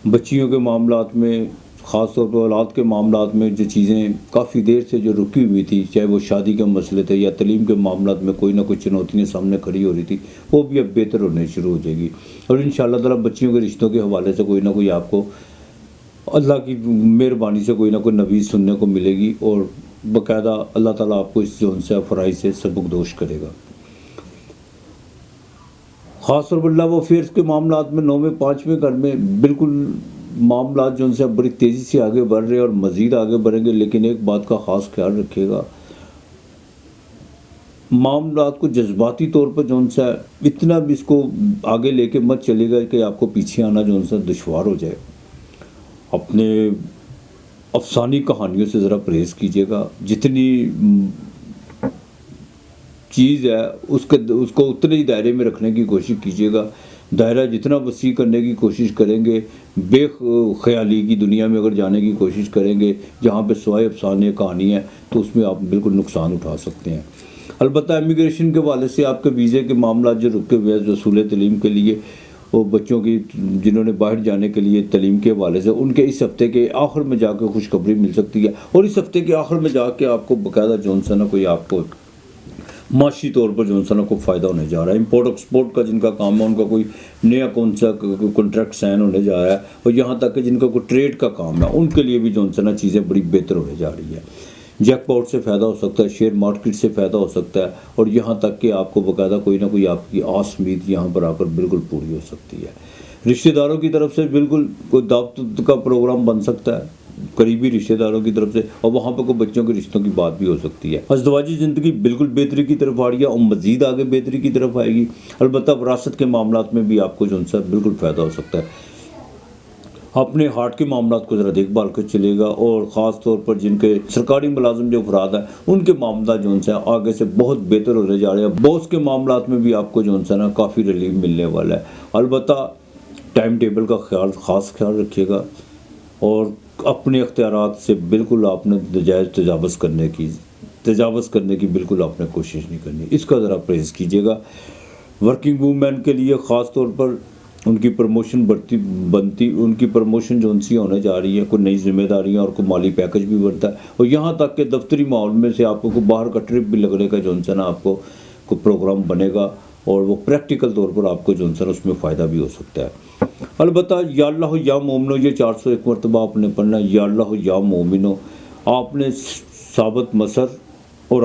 Speaker 1: بچیوں کے معاملات میں، خاص طور پر اولاد کے معاملات میں جو چیزیں کافی دیر سے جو رکی ہوئی تھی، چاہے وہ شادی کے مسئلے تھے یا تعلیم کے معاملات میں کوئی نہ کوئی چنوتیاں سامنے کھڑی ہو رہی تھی، وہ بھی اب بہتر ہونے شروع ہو جائے گی، اور انشاءاللہ تعالیٰ بچیوں کے رشتوں کے حوالے سے کوئی نہ کوئی آپ کو اللہ کی مہربانی سے کوئی نہ کوئی نویز سننے کو ملے گی، اور باقاعدہ اللہ تعالیٰ آپ کو اس جو ان سے فرائض سے سبکدوش کرے گا۔ خاص طور پر لو افیئرس کے معاملات میں 9ویں 5ویں گھر میں بالکل معاملات جو ان سے بڑی تیزی سے آگے بڑھ رہے ہیں اور مزید آگے بڑھیں گے، لیکن ایک بات کا خاص خیال رکھیے گا، معاملات کو جذباتی طور پر جو ان سے اتنا بھی اس کو آگے لے کے مت چلے گا کہ آپ کو پیچھے آنا جو ان سے دشوار ہو جائے۔ اپنے افسانی کہانیوں سے ذرا پرہیز کیجیے گا، جتنی چیز ہے اس کو اتنے ہی دائرے میں رکھنے کی کوشش کیجیے گا۔ دائرہ جتنا وسیع کرنے کی کوشش کریں گے، بے خیالی کی دنیا میں اگر جانے کی کوشش کریں گے جہاں پہ سوائے افسانے کہانی ہے، تو اس میں آپ بالکل نقصان اٹھا سکتے ہیں۔ البتہ امیگریشن کے حوالے سے آپ کے ویزے کے معاملات جو رکے ہوئے ہیں رسول تعلیم کے لیے، وہ بچوں کی جنہوں نے باہر جانے کے لیے تعلیم کے حوالے سے، ان کے اس ہفتے کے آخر میں جا کے خوشخبری مل سکتی ہے، اور اس ہفتے کے آخر میں جا کے آپ کو باقاعدہ جو ہے نا کوئی آپ کو معاشی طور پر جو ہے نا کوئی فائدہ ہونے جا رہا ہے۔ امپورٹ ایکسپورٹ کا جن کا کام ہے ان کا کوئی نیا کون سا کنٹریکٹ سائن ہونے جا رہا ہے، اور یہاں تک کہ جن کا کوئی ٹریڈ کا کام ہے ان کے لیے بھی جو ہے نا چیزیں بڑی بہتر ہونے جا رہی ہے۔ جیک پاٹ سے فائدہ ہو سکتا ہے، شیئر مارکیٹ سے فائدہ ہو سکتا ہے، اور یہاں تک کہ آپ کو باقاعدہ کوئی نہ کوئی آپ کی آس امید یہاں پر آ کر بالکل پوری ہو سکتی ہے۔ رشتہ داروں کی طرف سے بالکل کوئی دعوت کا پروگرام بن سکتا ہے، قریبی رشتہ داروں کی طرف سے، اور وہاں پہ کوئی بچوں کے رشتوں کی بات بھی ہو سکتی ہے۔ ازدواجی زندگی بالکل بہتری کی طرف آ رہی ہے، اور مزید آگے بہتری کی طرف آئے گی۔ البتہ وراثت کے معاملات میں بھی آپ کو جو ہے بالکل فائدہ ہو سکتا ہے۔ اپنے ہارٹ کے معاملات کو ذرا دیکھ بھال کر چلے گا، اور خاص طور پر جن کے سرکاری ملازم جو افراد ہیں ان کے معاملات جو ہے آگے سے بہت بہتر ہونے جا رہے ہیں۔ باس کے معاملات میں بھی آپ کو جو ہے نا کافی ریلیف ملنے والا ہے۔ البتہ ٹائم ٹیبل کا خاص خیال رکھیے گا، اور اپنے اختیارات سے بالکل آپ نے ناجائز تجاوز کرنے کی بالکل آپ نے کوشش نہیں کرنی، اس کا ذرا پرہیز کیجیے گا۔ ورکنگ وومین کے لیے خاص طور پر ان کی پروموشن ان کی پروموشن جو ان سی ہونے جا رہی ہے، کوئی نئی ذمہ داریاں اور کوئی مالی پیکج بھی بڑھتا ہے، اور یہاں تک کہ دفتری ماحول میں سے آپ کو کوئی باہر کا ٹرپ بھی لگنے کا جو ہے نا آپ کو کوئی پروگرام بنے گا، اور وہ پریکٹیکل طور پر آپ کو جو ہے اس میں فائدہ بھی ہو سکتا ہے۔ البتہ یا اللہ یا مومنو، یہ 401 مرتبہ آپ نے پڑھنا ہے، یا اللہ یا مومنو۔ آپ نے ثابت مسر اور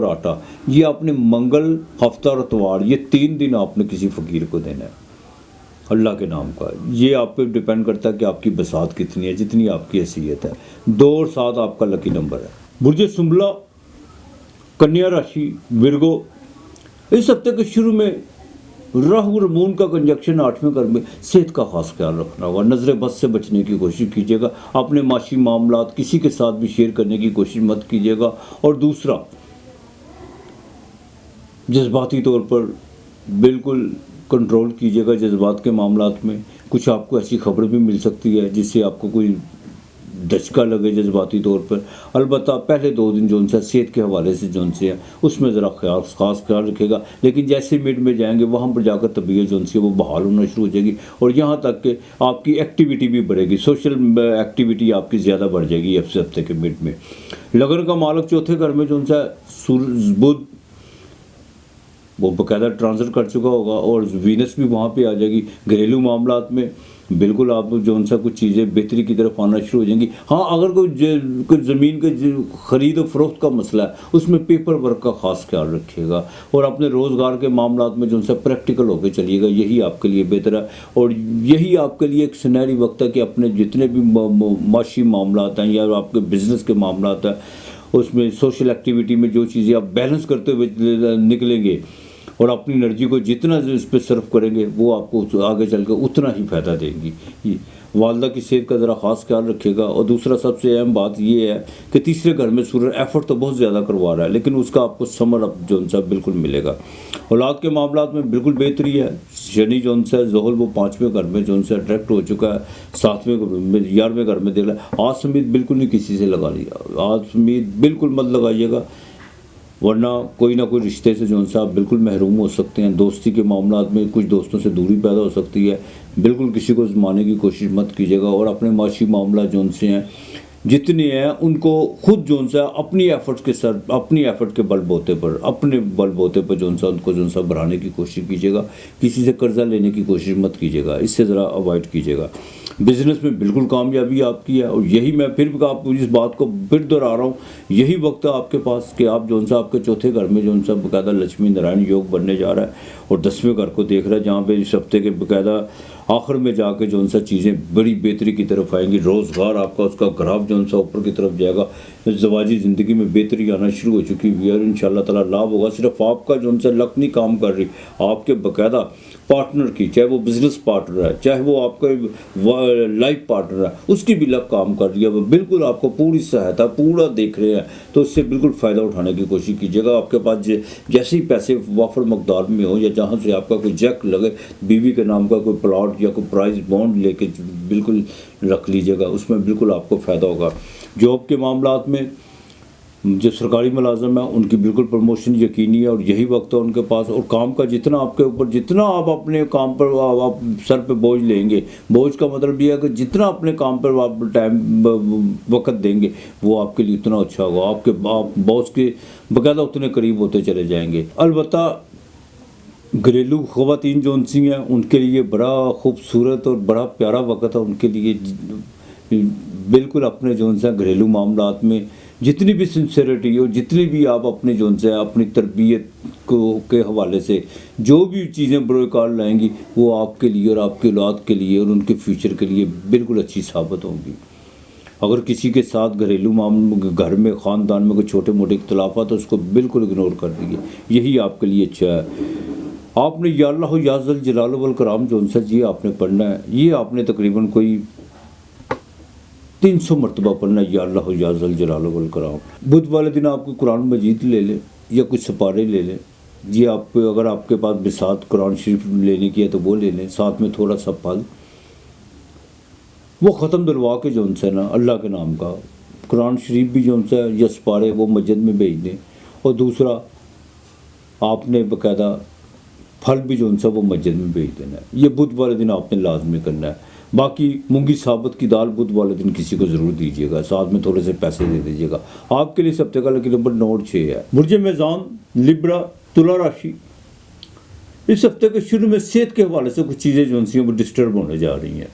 Speaker 1: آٹا یہ آپ نے منگل، ہفتہ اور اتوار، یہ 3 دن آپ نے کسی فقیر کو دینا ہے اللہ کے نام کا۔ یہ آپ پہ ڈیپینڈ کرتا ہے کہ آپ کی بساط کتنی ہے، جتنی آپ کی حیثیت ہے۔ 2 اور 7 آپ کا لکی نمبر ہے۔ برج سنبلا، کنیا راشی، ورگو، اس ہفتے کے شروع میں राहु और मून का कंजक्शन 8वें घर में, सेहत का खास ख्याल रखना होगा, नजर बद से बचने की कोशिश कीजिएगा, अपने माशी मामलात किसी के साथ भी शेयर करने की कोशिश मत कीजिएगा। और दूसरा, जज्बाती तौर पर बिल्कुल कंट्रोल कीजिएगा जज्बात के मामलात में। कुछ आपको ऐसी खबर भी मिल सकती है जिससे आपको कोई धचका लगे जज्बाती तौर पर। अलबत्ता पहले 2 दिन जो उनसे सेहत के हवाले से जो उनसे है उसमें ज़रा खास ख्याल रखेगा, लेकिन जैसे मिड में जाएंगे वहाँ पर जाकर तबीयत जो उनसे वो बहाल होना शुरू हो जाएगी और यहाँ तक कि आपकी एक्टिविटी भी बढ़ेगी, सोशल एक्टिविटी आपकी ज़्यादा बढ़ जाएगी हफ्ते के मिड में। लगन का मालक चौथे घर में जो उनसे सूरज बुध वो बाकायदा ट्रांसफर कर चुका होगा और वीनस भी वहाँ पे आ जाएगी। घरेलू मामलात में बिल्कुल आप जो उनसा कुछ चीज़ें बेहतरी की तरफ आना शुरू हो जाएंगी। हाँ, अगर कोई ज़मीन के ख़रीद और फरोख्त का मसला है उसमें पेपर वर्क का ख़ास ख्याल रखिएगा और अपने रोज़गार के मामलात में जो उनसे प्रैक्टिकल होकर चलिएगा, यही आपके लिए बेहतर है। और यही आपके लिए एक सुनहरी वक्त है कि अपने जितने भी माशी मामलात हैं या आपके बिज़नेस के मामलात हैं उसमें सोशल एक्टिविटी में जो चीज़ें आप बैलेंस करते हुए निकलेंगे और अपनी एनर्जी को जितना इस पर सर्व करेंगे वो आपको आगे चल कर उतना ही फ़ायदा देंगी। वालदा की सेहत का ज़रा ख़ास ख्याल रखिएगा। और दूसरा सबसे अहम बात ये है कि तीसरे घर में सूरज एफर्ट तो बहुत ज़्यादा करवा रहा है लेकिन उसका आपको समर अप जो उनसा बिल्कुल मिलेगा। औलाद के मामलात में बिल्कुल बेहतरी है। शनि जो उनसा जोहल वो 5वें घर में जो उनसे अट्रैक्ट हो चुका है, 7वें में 11वें घर में देख रहा है। आज उम्मीद बिल्कुल नहीं किसी से लगा लिया, आज उम्मीद बिल्कुल मत लगाइएगा वरना कोई ना कोई रिश्ते से जो उनसे आप बिल्कुल महरूम हो सकते हैं। दोस्ती के मामलात में कुछ दोस्तों से दूरी पैदा हो सकती है, बिल्कुल किसी को आजमाने की कोशिश मत कीजिएगा। और अपने माशी मामला जो उनसे हैं जितने हैं उनको खुद जो उनसे अपनी एफर्ट्स के सर अपनी एफर्ट के बलबोते पर अपने बलबोते पर जो उनसा उनको जो उनसा बढ़ाने की कोशिश कीजिएगा। किसी से कर्जा लेने की कोशिश मत कीजिएगा, इससे ज़रा अवॉइड कीजिएगा। बिज़नेस में बिल्कुल कामयाबी आपकी है और यही मैं फिर आपको इस बात को फिर दोहरा रहा हूँ, यही वक्त है आपके पास कि आप जो उनसा आपके चौथे घर में जो उनसा बाकायदा लक्ष्मी नारायण योग बनने जा रहा है और 10वें घर को देख रहा है जहाँ पे इस हफ्ते के बाकायदा आखिर में जाके जो उनसा चीज़ें बड़ी बेहतरी की तरफ आएंगी। रोज़गार आपका उसका ग्राफ जो उनसा ऊपर की तरफ जाएगा, ज़वाजी ज़िंदगी में बेहतरी आना शुरू हो चुकी है और इंशाल्लाह ताला लाभ होगा। सिर्फ आपका जो उनसे लक नहीं काम कर रही, आपके बाकायदा पार्टनर की, चाहे वो बिज़नेस पार्टनर है चाहे वो आपका लाइफ पार्टनर है, उसकी भी लक काम कर रही है। वो बिल्कुल आपको पूरी सहायता पूरा देख रहे हैं तो उससे बिल्कुल फ़ायदा उठाने की कोशिश कीजिएगा। आपके पास जैसे ही पैसे वाफर मकदार में हो या जहाँ से आपका कोई चेक लगे, बीवी के नाम का कोई प्लॉट या कोई प्राइस बॉन्ड लेके बिल्कुल रख लीजिएगा, उसमें बिल्कुल आपको फ़ायदा होगा। जॉब के मामलात में जो सरकारी मुलाजम है उनकी बिल्कुल प्रमोशन यकीनी है और यही वक्त है उनके पास। और काम का जितना आपके ऊपर जितना आप अपने काम पर आप सर पे बोझ लेंगे, बोझ का मतलब ये है कि जितना अपने काम पर आप टाइम वक्त देंगे वो आपके लिए उतना अच्छा होगा, आपके बॉस के बाकायदा उतने करीब होते चले जाएंगे। अलबत्ता घरेलू ख़वातीन जो उनसी हैं उनके लिए बड़ा खूबसूरत और बड़ा प्यारा वक्त है। उनके लिए बिल्कुल अपने जो उनसे घरेलू मामलात में जितनी भी सिंसेरिटी और जितनी भी आप अपने जो उनसे अपनी तरबियत को के हवाले से जो भी चीज़ें बरोकार लाएंगी वो आपके लिए और आपके औलाद के लिए और उनके फ्यूचर के लिए बिल्कुल अच्छी साबित होंगी। अगर किसी के साथ घरेलू मामले घर में ख़ानदान में कोई छोटे मोटे इख्तलाफ तो उसको बिल्कुल इग्नोर कर दीजिए, यही आपके लिए अच्छा है। आपने या अल्लाह या ज़ल जलाल वल कराम जो उनसे जी आपने पढ़ना है, ये आपने तकरीबन कोई 300 मरतबा पढ़ना है, या अल्लाह या ज़ल जलाल वल कराम। बुध वाले दिन आपको कुरान मजीद ले लें या कुछ सपारे ले लें, ये आप अगर आपके पास बिसात कुरान शरीफ लेने की है तो वो ले लें, साथ में थोड़ा सा फल वो ख़त्म दिलवा के जो उनसे ना अल्लाह के नाम का कुरान शरीफ भी जो उनसे या सपारे वो मस्जिद में भेज दें। और दूसरा आपने बाकायदा फल भी जो उनसे वो मस्जिद में भेज देना है, ये बुध वाले दिन आपने लाजमी करना है। बाकी मूंगी साबुत की दाल बुध वाले दिन किसी को ज़रूर दीजिएगा, साथ में थोड़े से पैसे दे दीजिएगा। आपके लिए सब तक लकी नंबर 9 है। बुर्ज मेज़ान लिब्रा तुला राशि, इस हफ्ते के शुरू में सेहत के हवाले से कुछ चीज़ें जो उनसी वो डिस्टर्ब होने जा रही हैं,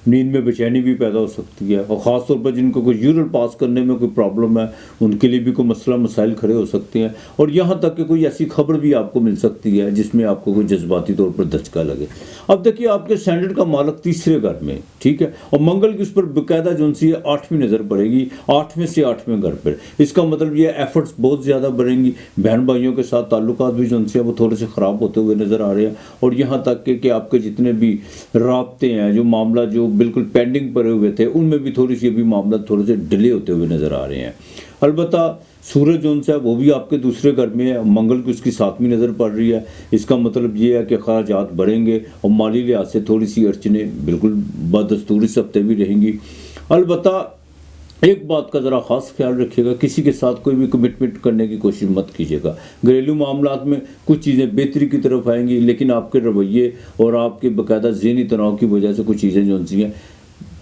Speaker 1: नींद में बेचैनी भी पैदा हो सकती है और ख़ास तौर पर जिनको कोई यूरिन पास करने में कोई प्रॉब्लम है उनके लिए भी कोई मसला मसाइल खड़े हो सकते हैं। और यहाँ तक कि कोई ऐसी खबर भी आपको मिल सकती है जिसमें आपको कोई जज्बाती तौर पर धचका लगे। अब देखिए आपके स्टैंडर्ड का मालक तीसरे घर में ٹھیک ہے. اور منگل کی اس پر باقاعدہ جو سی 8ویں نظر پڑے گی، 8ویں سے 8ویں گھر پر. اس کا مطلب یہ ایفرٹس بہت زیادہ بڑھیں گی. بہن بھائیوں کے ساتھ تعلقات بھی جو سے وہ تھوڑے سے خراب ہوتے ہوئے نظر آ رہے ہیں. اور یہاں تک کہ آپ کے جتنے بھی رابطے ہیں، جو معاملہ جو بالکل پینڈنگ پڑے ہوئے تھے، ان میں بھی تھوڑی سی ابھی معاملات تھوڑے سے ڈیلے ہوتے ہوئے نظر آ رہے ہیں. البتہ سورج جون سا ہے وہ بھی آپ کے دوسرے گھر میں ہے، منگل کی اس کی 7ویں نظر پڑ رہی ہے. اس کا مطلب یہ ہے کہ اخراجات بڑھیں گے اور مالی لحاظ سے تھوڑی سی اڑچنیں بالکل بدستور اس ہفتے بھی رہیں گی. البتہ ایک بات کا ذرا خاص خیال رکھیے گا، کسی کے ساتھ کوئی بھی کمٹمنٹ کرنے کی کوشش مت کیجیے گا. گھریلو معاملات میں کچھ چیزیں بہتری کی طرف آئیں گی، لیکن آپ کے رویے اور آپ کے باقاعدہ ذہنی تناؤ کی وجہ سے کچھ چیزیں جو ہیں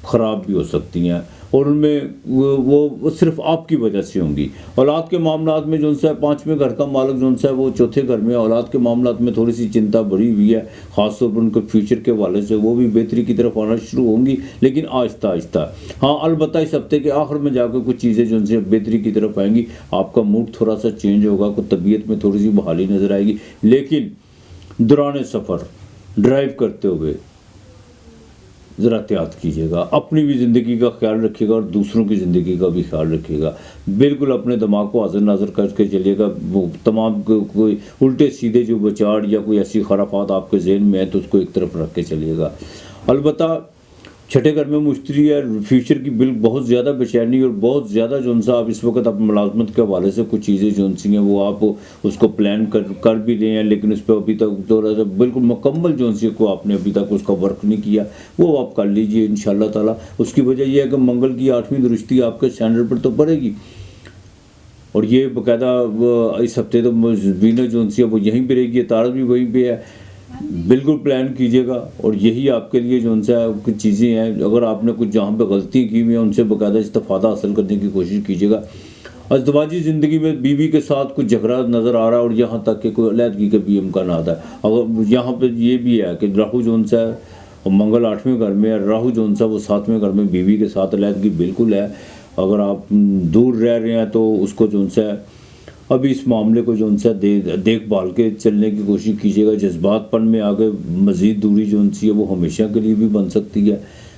Speaker 1: خراب بھی ہو سکتی ہیں، اور ان میں وہ صرف آپ کی وجہ سے ہوں گی. اولاد کے معاملات میں جو ہے 5ویں گھر کا مالک جو ہے وہ 4تھے گھر میں، اولاد کے معاملات میں تھوڑی سی چنتا بڑھی ہوئی ہے، خاص طور پر ان کے فیوچر کے حوالے سے. وہ بھی بہتری کی طرف آنا شروع ہوں گی، لیکن آہستہ آہستہ. ہاں البتہ اس ہفتے کے آخر میں جا کے کچھ چیزیں جو سے بہتری کی طرف آئیں گی. آپ کا موڈ تھوڑا سا چینج ہوگا، کوئی طبیعت میں تھوڑی سی بحالی نظر آئے گی. لیکن دوران سفر ڈرائیو کرتے ہوئے ذرا احتیاط کیجیے گا، اپنی بھی زندگی کا خیال رکھیے گا اور دوسروں کی زندگی کا بھی خیال رکھیے گا. بالکل اپنے دماغ کو حاضر ناظر کر کے چلیے گا. وہ تمام کوئی الٹے سیدھے جو بچاڑ یا کوئی ایسی خرافات آپ کے ذہن میں ہیں تو اس کو ایک طرف رکھ کے چلیے گا. البتہ 6ٹھے گھر میں مشتری ہے، فیوچر کی بہت زیادہ بے چینی اور بہت زیادہ جو آپ اس وقت آپ ملازمت کے حوالے سے کچھ چیزیں جو ہیں وہ آپ اس کو پلان کر بھی رہے ہیں، لیکن اس پہ ابھی تک تھوڑا سا بالکل مکمل جو کو آپ نے ابھی تک اس کا ورک نہیں کیا، وہ آپ کر لیجئے انشاءاللہ تعالیٰ. اس کی وجہ یہ ہے کہ منگل کی 8ویں درستی آپ کے سٹینڈرڈ پر تو پڑے گی، اور یہ باقاعدہ اس ہفتے تو وینس جو ہے وہ یہیں پہ رہے گی، تارس بھی وہیں پہ ہے. بالکل پلان کیجیے گا، اور یہی آپ کے لیے جو ان سے کچھ چیزیں ہیں. اگر آپ نے کچھ جہاں پہ غلطی کی ہوئی ہیں ان سے باقاعدہ استفادہ حاصل کرنے کی کوشش کیجیے گا. ازدواجی زندگی میں بیوی کے ساتھ کچھ جھگڑا نظر آ رہا ہے، اور یہاں تک کہ کوئی علیحدگی کے بھی امکانات ہے. اگر یہاں پہ یہ بھی ہے کہ راہو جو ہے اور منگل 8ویں گھر میں ہے، راہو جو ہے وہ 7ویں گھر میں، بیوی کے ساتھ علیحدگی بالکل ہے. اگر آپ دور رہ رہے ہیں تو اس کو جو ہے ابھی اس معاملے کو جو دیکھ بھال کے چلنے کی کوشش کیجیے گا. جذبات پن میں آگے مزید دوری جو ہے وہ ہمیشہ کے لیے بھی بن سکتی ہے،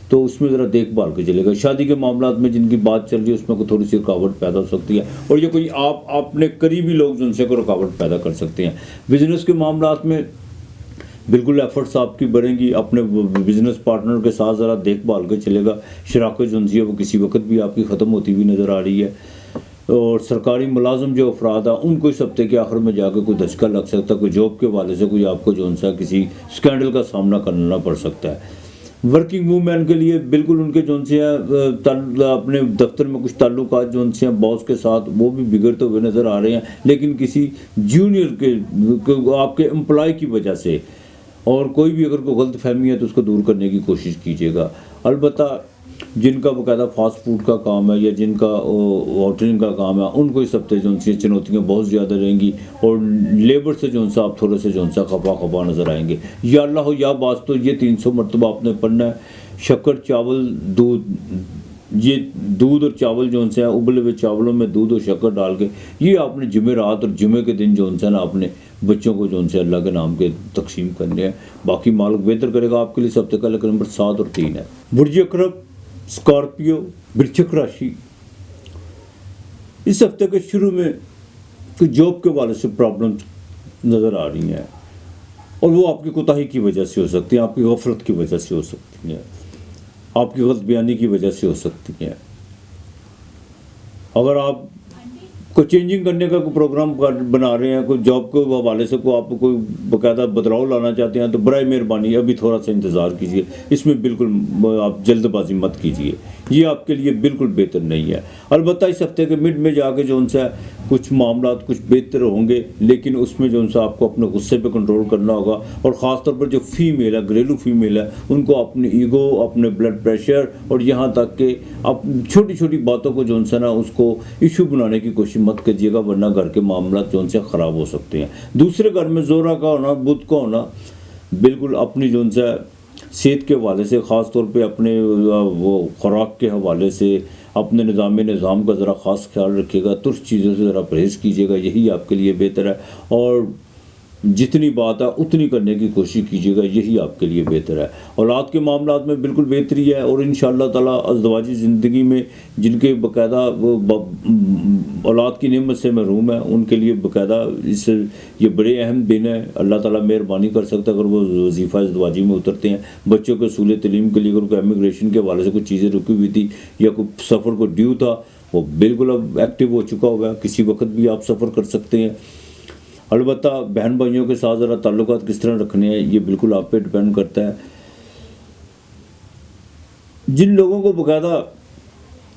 Speaker 1: تو اس میں ذرا دیکھ بھال کے چلے گا. شادی کے معاملات میں جن کی بات چل رہی ہے اس میں تھوڑی سی رکاوٹ پیدا ہو سکتی ہے، اور یہ کوئی آپ اپنے قریبی لوگ جو ان سے کوئی رکاوٹ پیدا کر سکتے ہیں. بزنس کے معاملات میں بالکل ایفرٹس آپ کی بڑھیں گی. اپنے بزنس پارٹنر کے ساتھ ذرا دیکھ بھال کے چلے گا. شراکت جو ہے وہ کسی وقت بھی آپ کی ختم ہوتی ہوئی نظر آ رہی ہے. اور سرکاری ملازم جو افراد ہیں ان کو اس ہفتے کے آخر میں جا کے کوئی دھچکا لگ سکتا ہے، کوئی جاب کے حوالے سے کوئی آپ کو جو کسی اسکینڈل کا سامنا کرنا پڑ سکتا ہے. ورکنگ وومین کے لیے بالکل ان کے جو اپنے دفتر میں کچھ تعلقات جو ہیں باس کے ساتھ وہ بھی بگڑتے ہوئے نظر آ رہے ہیں، لیکن کسی جونیئر کے آپ کے امپلائی کی وجہ سے. اور کوئی بھی اگر کوئی غلط فہمی ہے تو اس کو دور کرنے کی کوشش کیجیے گا. البتہ جن کا باقاعدہ فاسٹ فوڈ کا کام ہے یا جن کا ہوٹلنگ کا کام ہے ان کو اس ہفتے جو چنوتیاں بہت زیادہ رہیں گی، اور لیبر سے جو آپ تھوڑے سے جو خفا نظر آئیں گے. یا اللہ ہو یا باز تو یہ 300 مرتبہ آپ نے پڑھنا ہے. شکر، چاول، دودھ، یہ دودھ اور چاول جو ہیں ابلے ہوئے چاولوں میں دودھ اور شکر ڈال کے یہ آپ نے جمعرات اور جمعے کے دن جو نا اپنے بچوں کو جو اللہ کے نام کے تقسیم کرنے ہیں. باقی مالک بہتر کرے گا آپ کے لیے. اس ہفتے کا لیکن نمبر 7 اور 3 ہے. برج عقرب، اسکارپیو، برچک راشی، اس ہفتے کے شروع میں کچھ جاب کے حوالے سے پرابلم نظر آ رہی ہیں، اور وہ آپ کی کوتاہی کی وجہ سے ہو سکتی ہیں، آپ کی غفلت کی وجہ سے ہو سکتی ہیں، آپ کی غلط بیانی کی وجہ سے ہو سکتی ہیں. اگر آپ کوئی چینجنگ کرنے کا کوئی پروگرام بنا رہے ہیں، کوئی جاب کے حوالے سے کوئی آپ کوئی باقاعدہ بدلاؤ لانا چاہتے ہیں تو برائے مہربانی ابھی تھوڑا سا انتظار کیجیے. اس میں بالکل آپ جلد بازی مت کیجیے، یہ آپ کے لیے بالکل بہتر نہیں ہے. البتہ اس ہفتے کے مڈ میں جا کے جو کچھ معاملات کچھ بہتر ہوں گے، لیکن اس میں جو آپ کو اپنے غصے پہ کنٹرول کرنا ہوگا. اور خاص طور پر جو فیمیل ہے، گھریلو فیمیل ہے، ان کو اپنے ایگو، اپنے بلڈ پریشر اور یہاں تک کہ چھوٹی چھوٹی باتوں کو جو نا اس کو ایشو بنانے کی کوشش مت کیجیے گا، ورنہ گھر کے معاملات جو خراب ہو سکتے ہیں. دوسرے گھر میں زورا کا ہونا، بدھ کا ہونا، بالکل اپنی جو صحت کے حوالے سے، خاص طور پہ اپنے وہ خوراک کے حوالے سے، اپنے نظام کا ذرا خاص خیال رکھیے گا. ترش چیزوں سے ذرا پرہیز کیجیے گا، یہی آپ کے لیے بہتر ہے. اور جتنی بات ہے اتنی کرنے کی کوشش کیجیے گا، یہی آپ کے لیے بہتر ہے۔ اولاد کے معاملات میں بالکل بہتری ہے، اور انشاءاللہ تعالیٰ ازدواجی زندگی میں جن کے باقاعدہ اولاد کی نعمت سے محروم ہیں ان کے لیے باقاعدہ یہ بڑے اہم دن ہے۔ اللہ تعالیٰ مہربانی کر سکتا ہے اگر وہ وظیفہ ازدواجی میں اترتے ہیں۔ بچوں کے اصول تعلیم کے لیے اگر کوئی امیگریشن کے حوالے سے کچھ چیزیں رکی ہوئی تھی یا کوئی سفر کو ڈیو تھا، وہ بالکل اب ایکٹیو ہو چکا ہوگا، کسی وقت بھی آپ سفر کر سکتے ہیں۔ البتہ بہن بھائیوں کے ساتھ ذرا تعلقات کس طرح رکھنے ہیں یہ بالکل آپ پہ ڈپینڈ کرتا ہے۔ جن لوگوں کو باقاعدہ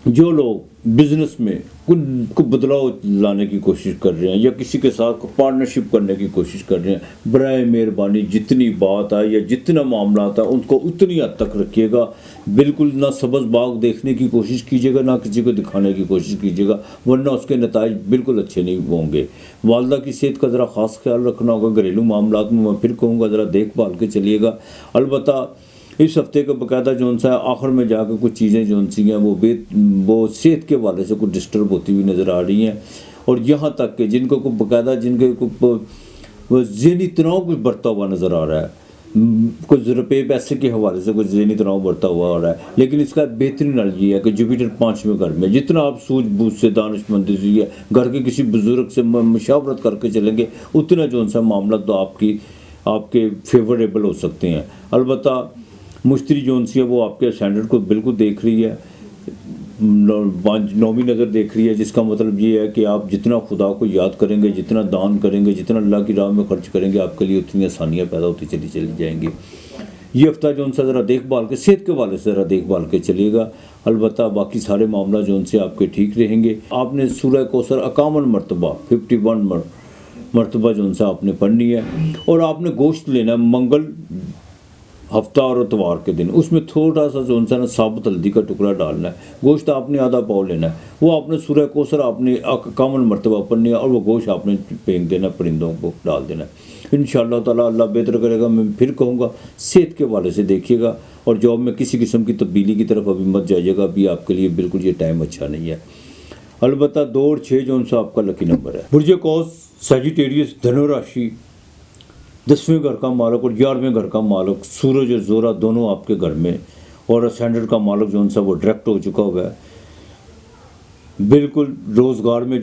Speaker 1: جو لوگ بزنس میں کو بدلاؤ لانے کی کوشش کر رہے ہیں یا کسی کے ساتھ پارٹنرشپ کرنے کی کوشش کر رہے ہیں، برائے مہربانی جتنی بات ہے یا جتنا معاملات ہے ان کو اتنی حد تک رکھیے گا۔ بالکل نہ سبز باغ دیکھنے کی کوشش کیجیے گا، نہ کسی کو دکھانے کی کوشش کیجیے گا، ورنہ اس کے نتائج بالکل اچھے نہیں ہوں گے۔ والدہ کی صحت کا ذرا خاص خیال رکھنا ہوگا۔ گھریلو معاملات میں پھر کہوں گا ذرا دیکھ بھال کے چلیے گا۔ البتہ اس ہفتے کا باقاعدہ ہے آخر میں جا کے کچھ چیزیں ہیں وہ صحت کے حوالے سے کچھ ڈسٹرب ہوتی ہوئی نظر آ رہی ہیں، اور یہاں تک کہ جن کو باقاعدہ جن کے ذہنی تناؤ کچھ بڑھتا ہوا نظر آ رہا ہے، کچھ روپے پیسے کے حوالے سے کچھ ذہنی تناؤ بڑھتا ہوا آ رہا ہے۔ لیکن اس کا بہترین حل یہ ہے کہ جوپیٹر 5ویں گھر میں جتنا آپ سوجھ بوجھ سے دانش مندی سے گھر کے کسی بزرگ سے مشاورت کر کے چلیں گے اتنا معاملہ تو آپ کے فیوریبل ہو سکتے ہیں۔ البتہ مشتری ہے وہ آپ کے اسٹینڈرڈ کو بالکل دیکھ رہی ہے، نومی نظر دیکھ رہی ہے، جس کا مطلب یہ ہے کہ آپ جتنا خدا کو یاد کریں گے، جتنا دان کریں گے، جتنا اللہ کی راہ میں خرچ کریں گے، آپ کے لیے اتنی آسانیاں پیدا ہوتی چلی جائیں گی۔ یہ ہفتہ ذرا دیکھ بھال کے صحت کے حوالے سے ذرا دیکھ بھال کے چلیے گا۔ البتہ باقی سارے معاملہ آپ کے ٹھیک رہیں گے۔ آپ نے سورہ کوثر 51 مرتبہ 51 مرتبہ آپ نے پڑھنی ہے، اور آپ نے گوشت لینا ہے منگل ہفتہ اور اتوار کے دن، اس میں تھوڑا سا ثابت ہلدی کا ٹکڑا ڈالنا ہے۔ گوشت آپ نے آدھا پاؤ لینا ہے، وہ آپ نے سورہ کوثر آپ نے 51 مرتبہ پڑھنی ہے، اور وہ گوشت آپ نے پھینک دینا، پرندوں کو ڈال دینا ہے۔ انشاءاللہ تعالیٰ اللہ بہتر کرے گا۔ میں پھر کہوں گا صحت کے حوالے سے دیکھیے گا، اور جاب میں کسی قسم کی تبدیلی کی طرف ابھی مت جائیے گا، ابھی آپ کے لیے بالکل یہ ٹائم اچھا نہیں ہے۔ البتہ 2 اور 6 آپ کا لکی نمبر ہے۔ برج قوس سیجیٹیریس دھنو راشی 10ویں گھر کا مالک اور 11ویں گھر کا مالک سورج اور زہرہ دونوں آپ کے گھر میں، اور اسٹینڈرڈ کا مالک وہ ڈائریکٹ ہو چکا ہوا ہے۔ بالکل روزگار میں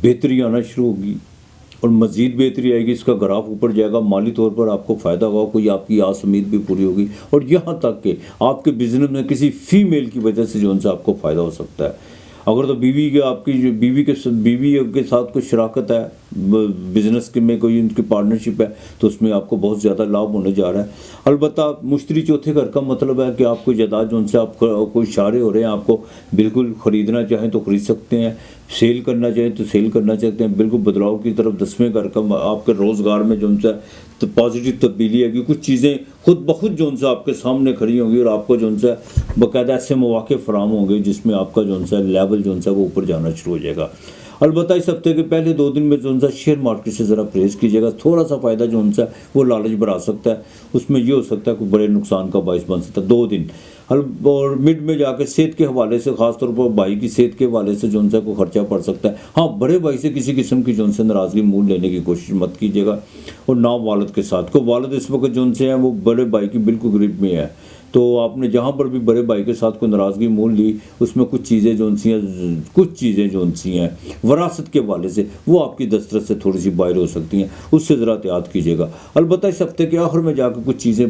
Speaker 1: بہتری آنا شروع ہوگی، اور مزید بہتری آئے گی، اس کا گراف اوپر جائے گا، مالی طور پر آپ کو فائدہ ہوگا، کوئی آپ کی آس امید بھی پوری ہوگی، اور یہاں تک کہ آپ کے بزنس میں کسی فیمیل کی وجہ سے آپ کو فائدہ ہو سکتا ہے۔ اگر تو بیوی کے ساتھ کوئی شراکت ہے، بزنس میں کوئی ان کی پارٹنرشپ ہے، تو اس میں آپ کو بہت زیادہ لابھ ہونے جا رہا ہے۔ البتہ مشتری 4تھے گھر کا مطلب ہے کہ آپ کو جائیداد آپ کوئی اشارے ہو رہے ہیں، آپ کو بالکل خریدنا چاہیں تو خرید سکتے ہیں، سیل کرنا چاہیں تو سیل کرنا چاہتے ہیں، بالکل بدلاؤ کی طرف 10ویں گھر کا آپ کے روزگار میں پازیٹیو تبدیلی ہے، کچھ چیزیں خود بخود آپ کے سامنے کھڑی ہوں گی، اور آپ کو باقاعدہ ایسے مواقع فراہم ہوں گے جس میں آپ کا لیول وہ اوپر جانا شروع ہو جائے گا۔ البتہ اس ہفتے کے پہلے 2 دن میں شیئر مارکیٹ سے ذرا پرہیز کیجیے گا، تھوڑا سا فائدہ وہ لالچ بڑھا سکتا ہے، اس میں یہ ہو سکتا ہے کوئی بڑے نقصان کا باعث بن سکتا ہے 2 دن۔ اور مڈ میں جا کے صحت کے حوالے سے، خاص طور پر بھائی کی صحت کے حوالے سے کوئی خرچہ پڑ سکتا ہے۔ ہاں، بڑے بھائی سے کسی قسم کی ناراضگی مول لینے کی کوشش مت کیجیے گا، اور نہ والد کے ساتھ کو والد اس وقت ہیں وہ بڑے بھائی کی بالکل قریب میں ہے، تو آپ نے جہاں پر بھی بڑے بھائی کے ساتھ کوئی ناراضگی مول لی، اس میں کچھ چیزیں ہیں وراثت کے حوالے سے وہ آپ کی دسترس سے تھوڑی سی باہر ہو سکتی ہیں، اس سے ذرا احتیاط کیجیے گا۔ البتہ اس ہفتے کے آخر میں جا کے کچھ چیزیں،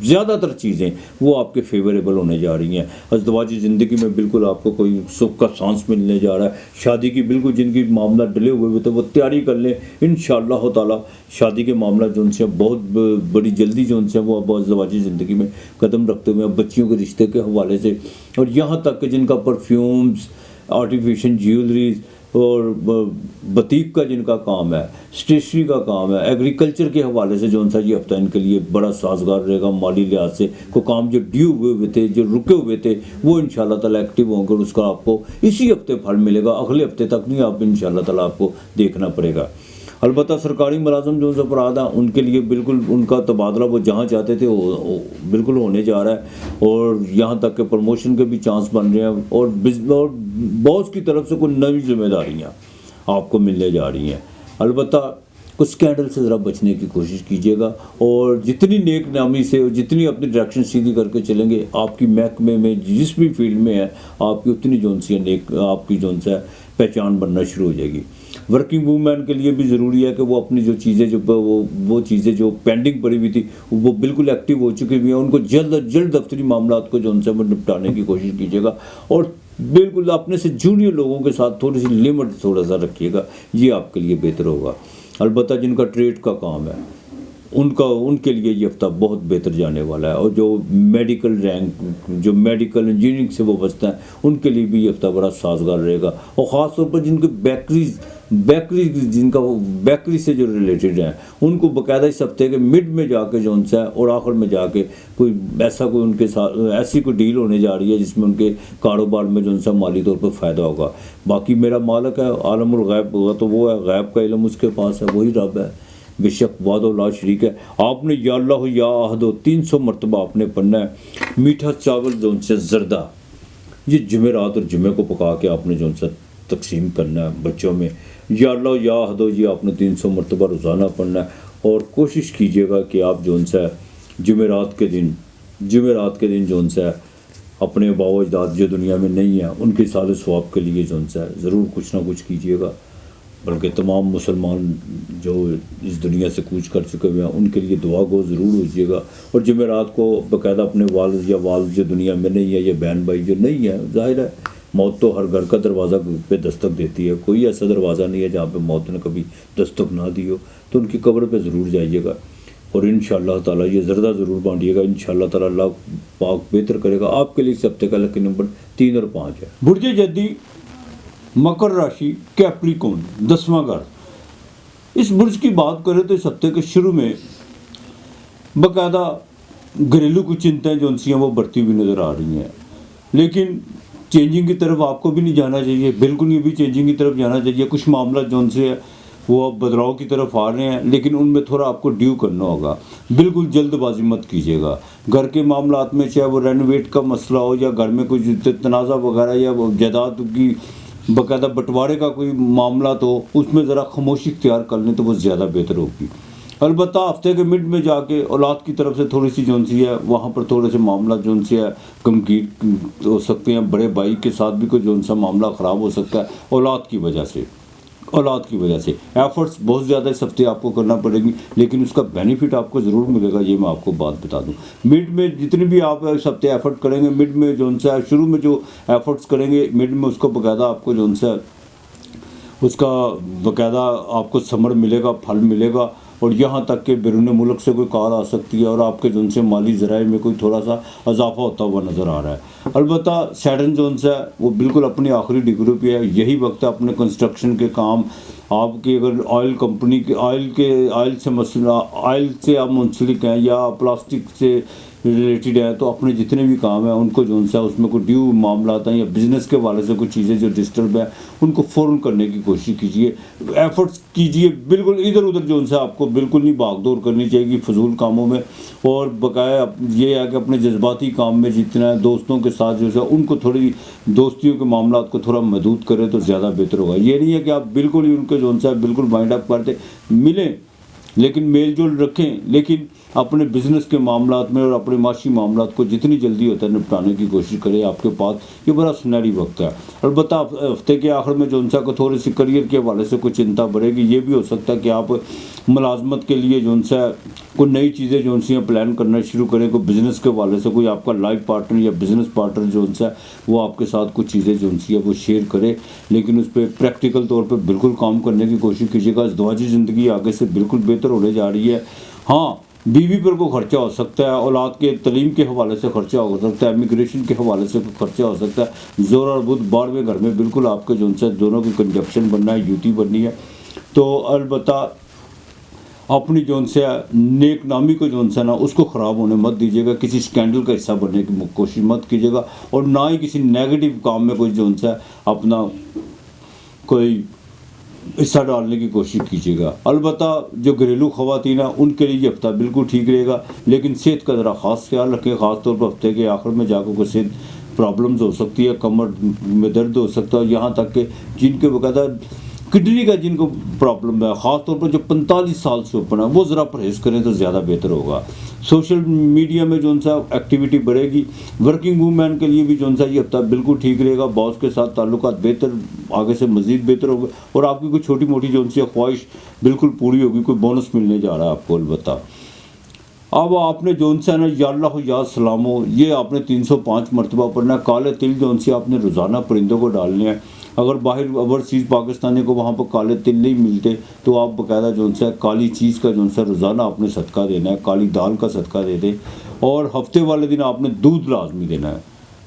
Speaker 1: زیادہ تر چیزیں وہ آپ کے فیوریبل ہونے جا رہی ہیں۔ ازدواجی زندگی میں بالکل آپ کو کوئی سکھ کا سانس ملنے جا رہا ہے۔ شادی کی بالکل جن کی معاملہ ڈلے ہوئے تو وہ تیاری کر لیں، انشاءاللہ تعالی شادی کے معاملہ بہت بڑی جلدی وہ اب ازدواجی زندگی میں قدم رکھتے ہوئے بچیوں کے رشتے کے حوالے سے، اور یہاں تک کہ جن کا پرفیومز، آرٹیفیشل جیولریز اور بتیک کا جن کا کام ہے، اسٹیشنری کا کام ہے، ایگریکلچر کے حوالے سے یہ ہفتہ ان کے لیے بڑا سازگار رہے گا۔ مالی لحاظ سے کوئی کام جو ڈیو ہوئے تھے، جو رکے ہوئے تھے، وہ انشاءاللہ تعالیٰ ایکٹیو ہوں گے، اس کا آپ کو اسی ہفتے پھل ملے گا، اگلے ہفتے تک نہیں، آپ انشاءاللہ تعالیٰ آپ کو دیکھنا پڑے گا۔ البتہ سرکاری ملازم افراد ہیں، ان کے لیے بالکل ان کا تبادلہ وہ جہاں چاہتے تھے وہ بالکل ہونے جا رہا ہے، اور یہاں تک کہ پروموشن کے بھی چانس بن رہے ہیں، اور باس کی طرف سے کوئی نئی ذمہ داریاں آپ کو ملنے جا رہی ہیں۔ البتہ कुछ स्कैंडल से ज़रा बचने की कोशिश कीजिएगा, और जितनी नेक नामी से और जितनी अपनी डायरेक्शन सीधी करके चलेंगे, आपकी महकमे में जिस भी फील्ड में है आपकी उतनी जोन सी नेक आपकी जोन सा पहचान बनना शुरू हो जाएगी। वर्किंग वूमेन के लिए भी ज़रूरी है कि वो अपनी जो चीज़ें जो वो चीज़ें जो पेंडिंग पड़ी हुई थी वो बिल्कुल एक्टिव हो चुकी हुई हैं, उनको जल्द दफ्तरी मामलात को जो उनसे वो निपटाने की कोशिश कीजिएगा, और बिल्कुल अपने से जूनियर लोगों के साथ थोड़ी सी लिमिट थोड़ा सा रखिएगा, ये आपके लिए बेहतर होगा। अलबत्ता जिनका ट्रेड का काम है उनके लिए ये हफ्ता बहुत बेहतर जाने वाला है, और जो मेडिकल रैंक जो मेडिकल इंजीनियरिंग से वो बचते हैं उनके लिए भी ये हफ्ता बड़ा साजगार रहेगा, और ख़ास तौर पर जिनके बेकरी से जो रिलेटेड हैं उनको बाकायदा इस हफ्ते के मिड में जाके जो उनसे और आखिर में जाके कोई उनके साथ ऐसी कोई डील होने जा रही है जिसमें उनके कारोबार में जो उनसे माली तौर पर फ़ायदा होगा। बाकी मेरा मालिक है आलमुल गैब होगा, तो वो है गैब का इल्म उसके पास है, वही रब है, बेशक वादो ला शरीक है। आपने या अल्लाह या अहदो 300 मरतबा आपने पढ़ना है। मीठा चावल जो उनसे ज़रदा, ये जुमेरात और जुमे को पका के आपने जो उनसे तकसीम करना है बच्चों में। या अल्लाह या अहदो ये आपने 300 मरतबा रोज़ाना पढ़ना है, और कोशिश कीजिएगा कि आप जो उनसे जुमेरात के दिन जो उनसे अपने बाबा अजदाद जो दुनिया में नहीं है उनके साले सवाब के लिए जो उनसे ज़रूर कुछ ना कुछ कीजिएगा। बल्कि तमाम मुसलमान जो इस दुनिया से कूच कर चुके हुए हैं उनके लिए दुआ गो ज़रूर होइएगा, और जुमेरात को बाकायदा अपने वालिद जो दुनिया में नहीं है या बहन भाई जो नहीं है, ज़ाहिर है मौत तो हर घर का दरवाज़ा पे दस्तक देती है, कोई ऐसा दरवाज़ा नहीं है जहाँ पे मौत ने कभी दस्तक ना दी हो, तो उनकी कब्र पे ज़रूर जाइएगा, और इंशाअल्लाह ताला ये ज़रदा ज़रूर बांटिएगा। इंशाअल्लाह ताला अल्लाह पाक बेहतर करेगा आपके लिए। इस हफ्ते का लकी नंबर 3 और 5 है। बुर्ज जद्दी मकर राशि कैप्रिकॉर्न 10वां घर। इस बुर्ज की बात करें तो इस हफ्ते के शुरू में बाकायदा घरेलू कुछ चिंताएँ जो उनसी हैं वो बढ़ती हुई नज़र आ रही हैं, लेकिन चेंजिंग की तरफ आपको भी नहीं जाना चाहिए, बिल्कुल नहीं भी चेंजिंग की तरफ जाना चाहिए। कुछ मामला जो उनसे है वो अब बदलाव की तरफ आ रहे हैं, लेकिन उनमें थोड़ा आपको ड्यू करना होगा। बिल्कुल जल्दबाजी मत कीजिएगा। घर के मामलात में चाहे वो रेनोवेट का मसला हो या घर में कुछ तनाज़ा वगैरह या जायदाद की बाकायदा बंटवारे का कोई मामला, तो उसमें ज़रा खामोशी इख्तियार कर लें तो वो ज़्यादा बेहतर होगी। अलबत्ता हफ्ते के मिड में जाके औलाद की तरफ से थोड़ी सी जोन सी है वहाँ पर थोड़े से मामला जोन सी है गमगीन हो सकते हैं। बड़े भाई के साथ भी कोई जोन सा मामला ख़राब हो सकता है औलाद की वजह से। एफर्ट्स बहुत ज़्यादा इस हफ्ते आपको करना पड़ेगी, लेकिन उसका बेनिफिट आपको ज़रूर मिलेगा, ये मैं आपको बात बता दूं। मिड में जितनी भी आप इस हफ्ते एफर्ट करेंगे, मिड में जोन सा शुरू में जो एफर्ट्स करेंगे मिड में उसको बाकायदा आपको जोन सा उसका बाकायदा आपको समर मिलेगा, फल मिलेगा, और यहाँ तक कि बैरून मुल्क से कोई कॉल आ सकती है और आपके जोन से माली ज़राए में कोई थोड़ा सा इजाफा होता हुआ नज़र आ रहा है। अलबत्ता सैटर्न जोन से वो बिल्कुल अपनी आखिरी डिग्री पे है। यही वक्त है अपने कंस्ट्रक्शन के काम आपकी, अगर ऑयल कंपनी के ऑयल से आप मुंसलिक हैं या प्लास्टिक से रिलेटेड है, तो अपने जितने भी काम हैं उनको जो सा उसमें कोई ड्यू मामला आता है या बिज़नेस के वाले से कुछ चीज़ें जो डिस्टर्ब है उनको फ़ौरन करने की कोशिश कीजिए, एफर्ट्स कीजिए। बिल्कुल इधर उधर जो सा आपको बिल्कुल नहीं भागदौड़ करनी चाहिए फजूल कामों में, और बकाया ये है कि अपने जज्बाती काम में जितना है दोस्तों के साथ जो है उनको थोड़ी दोस्तियों के मामला को थोड़ा महदूद करें तो ज़्यादा बेहतर होगा। ये नहीं है कि आप बिल्कुल ही उनके जो सा बिल्कुल माइंड अप करते मिलें, लेकिन मेल जोल रखें, लेकिन अपने बिज़नेस के मामलात में और अपने माशी मामलात को जितनी जल्दी होता है निपटाने की कोशिश करें। आपके पास ये बड़ा सुनहरी वक्त है। अलबत्ता हफ्ते के आखिर में जो उनसा को थोड़ी सी करियर के हवाले से कुछ चिंता बढ़ेगी। ये भी हो सकता है कि आप मुलाजमत के लिए जो उनसा कोई नई चीज़ें जो उनसे प्लान करना शुरू करें, कोई बिज़नेस के हवाले से कोई आपका लाइफ पार्टनर या बिज़नेस पार्टनर जो उनसा वो आपके साथ कुछ चीज़ें जो उनसी है वो शेयर करे, लेकिन उस पर प्रैक्टिकल तौर पर बिल्कुल काम करने की कोशिश कीजिएगा। ज़वाजी ज़िंदगी आगे से बिल्कुल बेहतर होने जा रही है। हाँ, बीवी पर को खर्चा हो सकता है, औलाद के तलीम के हवाले से खर्चा हो सकता है, इमिग्रेशन के हवाले से खर्चा हो सकता है। जोर और बुध बार में घर में बिल्कुल आपके जो उनसे दोनों की कंजक्शन बनना है, यूटी बननी है। तो अलबत्ता अपनी जो उनसे नेक नामी को जो उनसे ना उसको ख़राब होने मत दीजिएगा, किसी स्कैंडल का हिस्सा बनने की कोशिश मत कीजिएगा, और ना ही किसी नेगेटिव काम में कोई जो उनसे अपना कोई हिस्सा डालने की कोशिश कीजिएगा। अलबत्ता जो घरेलू ख़वातीन हैं उनके लिए ये हफ्ता बिल्कुल ठीक रहेगा, लेकिन सेहत का ज़रा ख़ास ख्याल रखें। ख़ास तौर पर हफ्ते के आखिर में जाकर कोई सेहत प्रॉब्लम्स हो सकती है, कमर में दर्द हो सकता है, यहाँ तक कि जिनके बकायदा کڈنی کا جن کو پرابلم ہے، خاص طور پر جو 45 سال سے اوپر ہے، وہ ذرا پرہیز کریں تو زیادہ بہتر ہوگا۔ سوشل میڈیا میں جو سا ایکٹیویٹی بڑھے گی، ورکنگ وومین کے لیے بھی جو سا یہ ہفتہ بالکل ٹھیک رہے گا، باس کے ساتھ تعلقات بہتر، آگے سے مزید بہتر ہوگا، اور آپ کی کوئی چھوٹی موٹی جو سی خواہش بالکل پوری ہوگی، کوئی بونس ملنے جا رہا ہے آپ کو البتہ۔ اب آپ نے جو سا نا یا اللہ یا سلامو، یہ آپ نے 305 مرتبہ پڑھنا ہے۔ کالے تل جو سے آپ نے روزانہ پرندوں کو ڈالنے ہیں۔ اگر باہر اوورسیز پاکستانی کو وہاں پر کالے تل نہیں ملتے تو آپ باقاعدہ جو ہے کالی چیز کا جو ہے روزانہ آپ نے صدقہ دینا ہے، کالی دال کا صدقہ دے دیں، اور ہفتے والے دن آپ نے دودھ لازمی دینا ہے،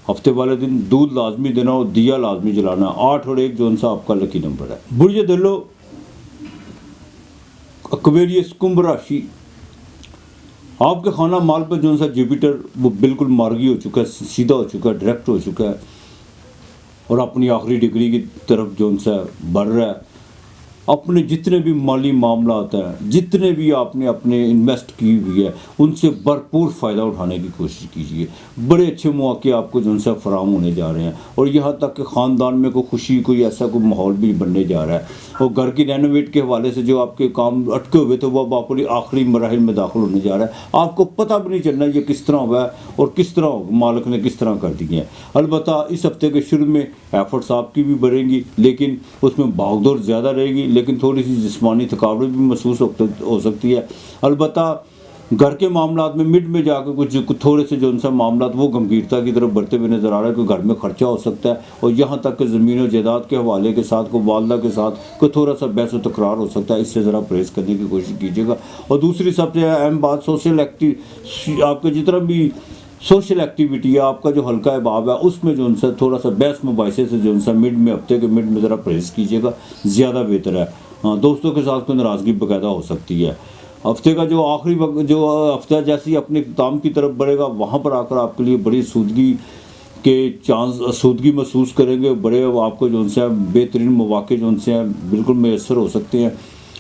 Speaker 1: ہفتے والے دن دودھ لازمی دینا اور دیا لازمی جلانا ہے۔ 8 اور 1 جو سا آپ کا لکی نمبر ہے۔ برج دلو ایکویریس کمبھ راشی، آپ کے خانہ مال پہ جو سا جوپیٹر وہ بالکل مارگی ہو چکا ہے، سیدھا ہو چکا ہے، ڈائریکٹ ہو چکا ہے، اور اپنی آخری ڈگری کی طرف جو سا بڑھ رہا ہے۔ اپنے جتنے بھی مالی معاملات ہیں، جتنے بھی آپ نے اپنے انویسٹ کی ہوئی ہے، ان سے بھرپور فائدہ اٹھانے کی کوشش کیجیے۔ بڑے اچھے مواقع آپ کو جو سا فراہم ہونے جا رہے ہیں، اور یہاں تک کہ خاندان میں کوئی خوشی، کوئی ایسا کوئی ماحول بھی بننے جا رہا ہے، اور گھر کی رینوویٹ کے حوالے سے جو آپ کے کام اٹکے ہوئے تھے وہ آپ اپنی آخری مراحل میں داخل ہونے جا رہا ہے۔ آپ کو پتہ بھی نہیں چلنا یہ کس طرح ہوا ہے اور کس طرح مالک نے کس طرح کر دیے ہیں۔ البتہ اس ہفتے کے شروع میں ایفرٹس آپ کی بھی بڑھیں گی، لیکن اس میں بھاگ دوڑ زیادہ رہے گی، لیکن تھوڑی سی جسمانی تھکاوٹ بھی محسوس ہو سکتی ہے۔ البتہ گھر کے معاملات میں مڈ میں جا کے کچھ تھوڑے سے جو ان سے معاملات وہ گمبھیرتا کی طرف بڑھتے ہوئے نظر آ رہا ہے، کہ گھر میں خرچہ ہو سکتا ہے، اور یہاں تک کہ زمین و جائیداد کے حوالے کے ساتھ کو والدہ کے ساتھ کوئی تھوڑا سا بحث و تکرار ہو سکتا ہے۔ اس سے ذرا پرہیز کرنے کی کوشش کیجیے گا۔ اور دوسری سب سے اہم بات، سوشل آپ کے جتنا بھی سوشل ایکٹیویٹی ہے، آپ کا جو حلقہ باب ہے، اس میں جو ان سے تھوڑا سا بحث مباحثے سے جو ان سے مڈ میں ہفتے کے مڈ میں ذرا پرہیز کیجیے گا، زیادہ بہتر ہے۔ ہاں، دوستوں کے ساتھ کوئی ناراضگی باقاعدہ ہو سکتی ہے۔ ہفتے کا جو آخری وقت، جو ہفتہ جیسے ہی اپنے اختتام کی طرف بڑھے گا، وہاں پر آ کر آپ کے لیے بڑی سودگی محسوس کریں گے، بڑے آپ کو جو ان سے بہترین مواقع جو ان سے بالکل میسر ہو سکتے ہیں،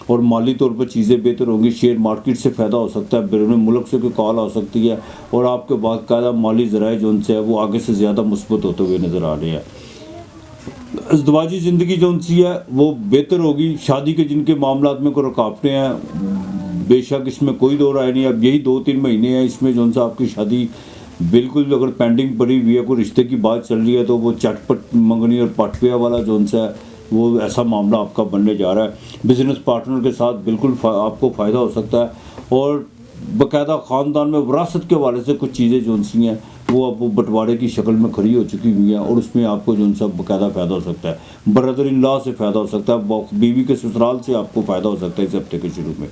Speaker 1: اور مالی طور پر چیزیں بہتر ہوں گی۔ شیئر مارکیٹ سے فائدہ ہو سکتا ہے، بیرون ملک سے کوئی کال ہو سکتی ہے، اور آپ کے باقاعدہ مالی ذرائع جو ان سے وہ آگے سے زیادہ مثبت ہوتے ہوئے نظر آ رہے ہیں۔ ازدواجی زندگی جو ان سی ہے وہ بہتر ہوگی۔ شادی کے جن کے معاملات میں کوئی رکاوٹیں ہیں، بے شک اس میں کوئی دو رائے نہیں۔ اب یہی 2-3 مہینے ہیں، اس میں جو ان سے آپ کی شادی بالکل اگر پینڈنگ پڑی ہوئی ہے، کوئی رشتے کی بات چل رہی ہے، تو وہ چٹ پٹ منگنی اور پٹ پیا والا جو ان سے ہے وہ ایسا معاملہ آپ کا بننے جا رہا ہے۔ بزنس پارٹنر کے ساتھ بالکل آپ کو فائدہ ہو سکتا ہے، اور باقاعدہ خاندان میں وراثت کے حوالے سے کچھ چیزیں جو ان سی ہیں وہ اب بٹوارے کی شکل میں کھڑی ہو چکی ہوئی ہیں، اور اس میں آپ کو جو ان سے باقاعدہ فائدہ ہو سکتا ہے۔ برادر ان لا سے فائدہ ہو سکتا ہے، بیوی کے سسرال سے آپ کو فائدہ ہو سکتا ہے اس ہفتے کے شروع میں۔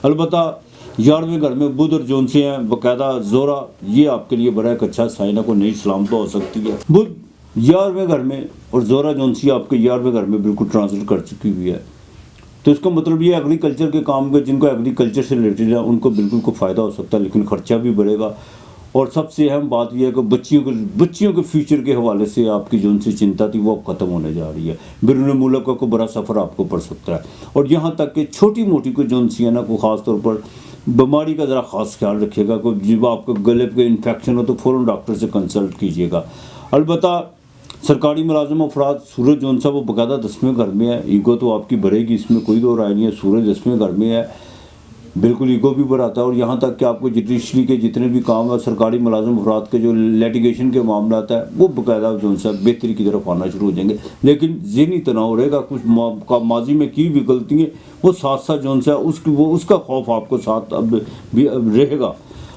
Speaker 1: البتہ 11ویں گھر میں بدھ اور جون سے ہیں باقاعدہ زورا، یہ آپ کے لیے بڑا ایک اچھا سائن ہے، کوئی نئی سلامتہ ہو سکتی ہے۔ بدھ 11ویں گھر میں اور زورا جون سی آپ کے 11ویں گھر میں بالکل ٹرانزٹ کر چکی ہوئی ہے، تو اس کا مطلب یہ ایگریکلچر کے کام کے جن کو ایگریکلچر سے ریلیٹڈ ہے ان کو بالکل کوئی فائدہ ہو سکتا ہے، لیکن خرچہ بھی بڑھے گا۔ اور سب سے اہم بات یہ ہے کہ بچیوں کے فیوچر کے حوالے سے آپ کی جو ان سے چنتا تھی وہ ختم ہونے جا رہی ہے۔ بیرون ملک کا کوئی بڑا سفر آپ کو پڑ سکتا ہے، اور یہاں تک کہ چھوٹی موٹی کوئی جو ان سی ہے نا، کو خاص طور پر بیماری کا ذرا خاص خیال رکھیے گا۔ کوئی جب آپ کو گلے پہ انفیکشن ہو تو فوراً ڈاکٹر سے کنسلٹ کیجیے گا۔ البتہ سرکاری ملازم افراد، سورج جو ان سا وہ باقاعدہ 10ویں گھر میں ہے، ایگو تو آپ کی بڑھے گی، اس میں کوئی دو رائے نہیں ہے۔ سورج 10ویں گھر میں ہے، بالکل ایگو بھی بڑھاتا ہے، اور یہاں تک کہ آپ کو جوڈیشری کے جتنے بھی کام ہیں، سرکاری ملازم افراد کے جو لیٹیگیشن کے معاملات ہیں وہ باقاعدہ جو ان سے بہتری کی طرف آنا شروع ہو جائیں گے، لیکن ذہنی تناؤ رہے گا، کچھ ماضی میں کی بھی غلطی ہیں وہ ساتھ ساتھ جو ان سے اس کا خوف آپ کو ساتھ اب بھی رہے گا۔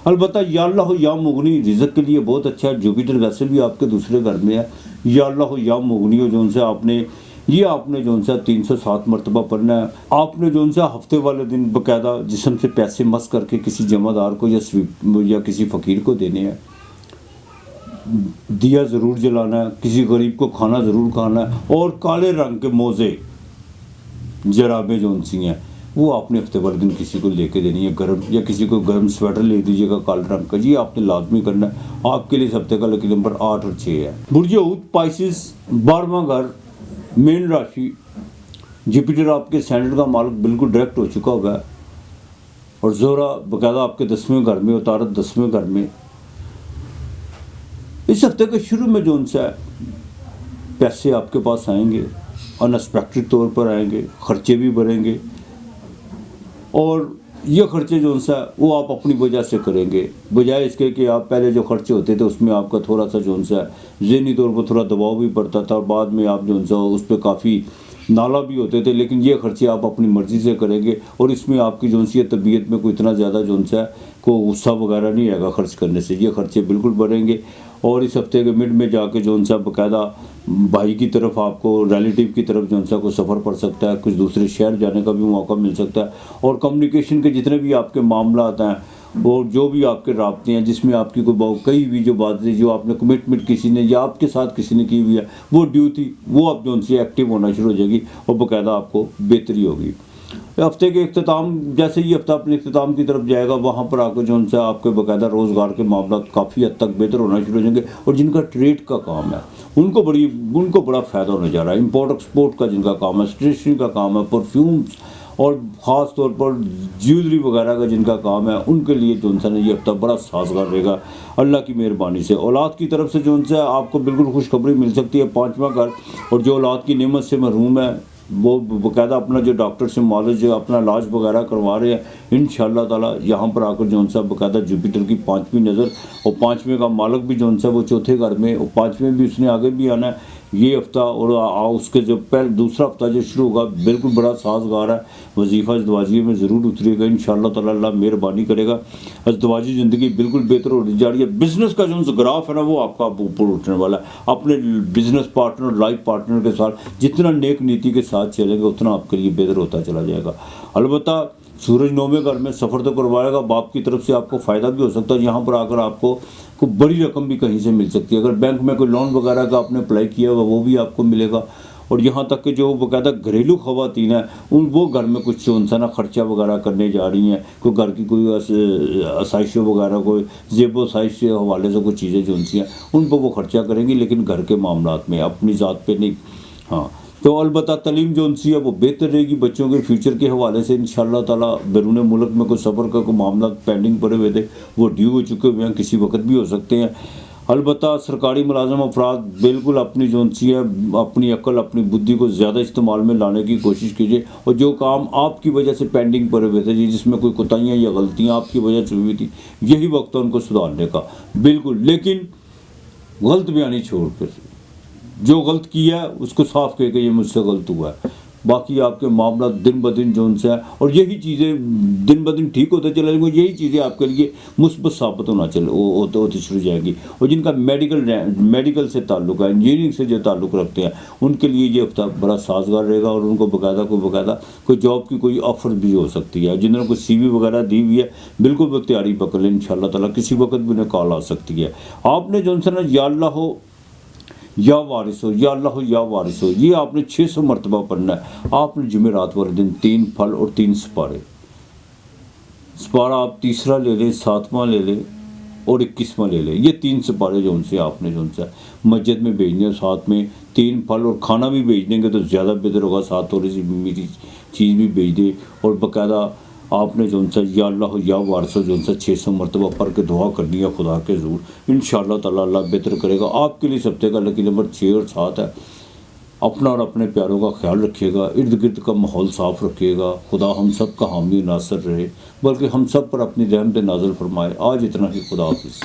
Speaker 1: البتہ یا اللہ یا مغنی رزق کے لیے بہت اچھا ہے۔ جوپیٹر ویسے بھی آپ کے دوسرے گھر میں ہے۔ یا اللہ یا مغنی جو ان سے آپ نے جو ان سے 307 مرتبہ پڑھنا ہے۔ آپ نے جو ان سے ہفتے والے دن باقاعدہ جسم سے پیسے مس کر کے کسی جمع دار کو یا کسی فقیر کو دینے ہیں، دیا ضرور جلانا ہے، کسی غریب کو کھانا ضرور کھانا ہے، اور کالے رنگ کے موزے جرابیں جو ان سی ہیں وہ آپ نے ہفتے والے دن کسی کو لے کے دینی ہے، گرم یا کسی کو گرم سویٹر لے دیجیے گا کالے رنگ کا، یہ آپ نے لازمی کرنا ہے۔ آپ کے لیے اس ہفتے کا لکی نمبر 8 اور 6 ہے۔ برج اود پائسس 12واں گھر مین راشی، جوپیٹر آپ کے سینٹر کا مالک بالکل ڈائریکٹ ہو چکا ہوا ہے، اور زہرا باقاعدہ آپ کے 10ویں گھر میں، عطارد 10ویں گھر میں۔ اس ہفتے کے شروع میں جو ان سے پیسے آپ کے پاس آئیں گے، अनएक्सपेक्टेड طور پر آئیں گے, خرچے بھی بڑھیں گے, اور یہ خرچے جو سا وہ آپ اپنی وجہ سے کریں گے, بجائے اس کے کہ آپ پہلے جو خرچے ہوتے تھے اس میں آپ کا تھوڑا سا جو سا ذہنی طور پر تھوڑا دباؤ بھی پڑتا تھا, اور بعد میں آپ جو سا اس پہ کافی نالا بھی ہوتے تھے. لیکن یہ خرچے آپ اپنی مرضی سے کریں گے, اور اس میں آپ کی جو سی طبیعت میں کوئی اتنا زیادہ جو سا کو غصہ وغیرہ نہیں رہے گا خرچ کرنے سے. یہ خرچے بالکل بڑھیں گے, اور اس ہفتے کے مڈ میں جا کے جو سا باقاعدہ بھائی کی طرف آپ کو, ریلیٹیو کی طرف جو سا کو سفر پڑ سکتا ہے, کچھ دوسرے شہر جانے کا بھی موقع مل سکتا ہے. اور کمیونیکیشن کے جتنے بھی آپ کے معاملات ہیں, اور جو بھی آپ کے رابطے ہیں جس میں آپ کی کوئی کئی بھی جو باتیں جو آپ نے کمٹمنٹ کسی نے یا آپ کے ساتھ کسی نے کی ہوئی ہے وہ ڈیو تھی, وہ اب جو سی ایکٹیو ہونا شروع ہو جائے گی, اور باقاعدہ آپ کو بہتری ہوگی. ہفتے کے اختتام, جیسے یہ ہفتہ اپنے اختتام کی طرف جائے گا, وہاں پر آ کے جو سا آپ کے باقاعدہ روزگار کے معاملات کافی حد تک بہتر ہونا شروع ہو جائیں گے. اور جن کا ٹریڈ کا کام ہے ان کو بڑا فائدہ ہونے جا رہا ہے. امپورٹ ایکسپورٹ کا جن کا کام ہے, اسٹیشنری کا کام ہے, پرفیومز اور خاص طور پر جیولری وغیرہ کا جن کا کام ہے, ان کے لیے جو سا یہ ہفتہ بڑا سازگار رہے گا اللہ کی مہربانی سے. اولاد کی طرف سے جو سا آپ کو بالکل خوشخبری مل سکتی ہے, 5واں گھر, اور جو اولاد کی نعمت سے محروم ہے وہ باقاعدہ اپنا جو ڈاکٹر سے معالج جو اپنا علاج وغیرہ کروا رہے ہیں, انشاءاللہ تعالی یہاں پر آ کر جو سا باقاعدہ جوپیٹر کی 5ویں نظر, اور 5ویں کا مالک بھی جو سا وہ 4تھے گھر میں, اور 5ویں بھی اس نے آگے بھی آنا ہے یہ ہفتہ. اور اس کے جو دوسرا ہفتہ جو شروع ہوگا بالکل بڑا سازگار ہے. وظیفہ ازدواجی میں ضرور اترے گا انشاءاللہ تعالی, اللہ مہربانی کرے گا. ازدواجی زندگی بالکل بہتر ہوتی جا رہی ہے. بزنس کا جو گراف ہے نا وہ آپ کا اوپر اٹھنے والا ہے. اپنے بزنس پارٹنر, لائف پارٹنر کے ساتھ جتنا نیک نیتی کے ساتھ چلیں گے اتنا آپ کے لیے بہتر ہوتا چلا جائے گا. البتہ سورج 9ویں گھر میں سفر تو کروائے گا, باپ کی طرف سے آپ کو فائدہ بھی ہو سکتا ہے. یہاں پر آ کر آپ کو کوئی بڑی رقم بھی کہیں سے مل سکتی ہے. اگر بینک میں کوئی لون وغیرہ کا آپ نے اپلائی کیا ہوگا وہ بھی آپ کو ملے گا. اور یہاں تک کہ جو باقاعدہ گھریلو خواتین ہیں وہ گھر میں کچھ جو نا خرچہ وغیرہ کرنے جا رہی ہیں, کوئی گھر کی کوئی آسائشوں وغیرہ, کوئی زیب و آسائش کے حوالے سے کوئی چیزیں جو ہیں ان پہ وہ خرچہ کریں گی, لیکن گھر کے معاملات میں, اپنی ذات پہ نہیں. ہاں تو البتہ تعلیم جو سی ہے وہ بہتر رہے گی. بچوں کے فیوچر کے حوالے سے انشاءاللہ تعالی بیرون ملک میں کوئی سفر کا کوئی معاملات پینڈنگ پڑے ہوئے تھے وہ ڈیو ہو چکے ہوئے ہیں, کسی وقت بھی ہو سکتے ہیں. البتہ سرکاری ملازم افراد بالکل اپنی جو سی ہے اپنی عقل, اپنی بدھی کو زیادہ استعمال میں لانے کی کوشش کیجیے. اور جو کام آپ کی وجہ سے پینڈنگ پڑے ہوئے تھے جس میں کوئی کوتاہیاں یا غلطیاں آپ کی وجہ سے ہوئی تھی, یہی وقت ہے ان کو سدھارنے کا بالکل. لیکن غلط بیانی چھوڑ کر جو غلط کیا ہے اس کو صاف کہہ کہ یہ مجھ سے غلط ہوا ہے. باقی آپ کے معاملات دن بدن جو ان سے ہیں, اور یہی چیزیں دن بدن ٹھیک ہوتے چلے جائیں گے, یہی چیزیں آپ کے لیے مثبت ثابت ہوتی شروع جائے گی. اور جن کا میڈیکل سے تعلق ہے, انجینئرنگ سے جو تعلق رکھتے ہیں, ان کے لیے یہ ہفتہ بڑا سازگار رہے گا. اور ان کو باقاعدہ کوئی جاب کی کوئی آفر بھی ہو سکتی ہے. جنہوں نے کوئی CV وغیرہ دی ہوئی ہے بالکل وہ تیاری پکڑ لیں, انشاءاللہ تعالیٰ کسی وقت بھی انہیں کال آ سکتی ہے. آپ نے جو ان سے نا یا اللہ ہو یا وارث ہو, یا اللہ ہو یا وارث ہو, یہ آپ نے 600 مرتبہ پڑھنا ہے. آپ نے جمعرات والے دن 3 پھل اور 3 سپارے, سپارہ آپ تیسرا لے لیں, 7واں لے لیں اور 21واں لے لیں. یہ 3 سپارے جو ان سے آپ نے جو ان سے مسجد میں بھیجنے, اور ساتھ میں 3 پھل اور کھانا بھی بھیج دیں گے تو زیادہ بہتر ہوگا. ساتھ تھوڑی سی میٹھی چیز بھی بھیج دیں. اور باقاعدہ آپ نے جو ان سے یا اللہ ہو یا وارث ہو جو ان سے 600 مرتبہ پڑھ کے دعا کرنی ہے خدا کے ضرور. انشاءاللہ تعالی اللہ بہتر کرے گا آپ کے لیے. ہفتے کا لکی نمبر 6 اور 7 ہے. اپنا اور اپنے پیاروں کا خیال رکھیے گا, ارد گرد کا ماحول صاف رکھیے گا. خدا ہم سب کا حامی ناصر رہے, بلکہ ہم سب پر اپنی رحمت نازل فرمائے. آج اتنا ہی, خدا حافظ.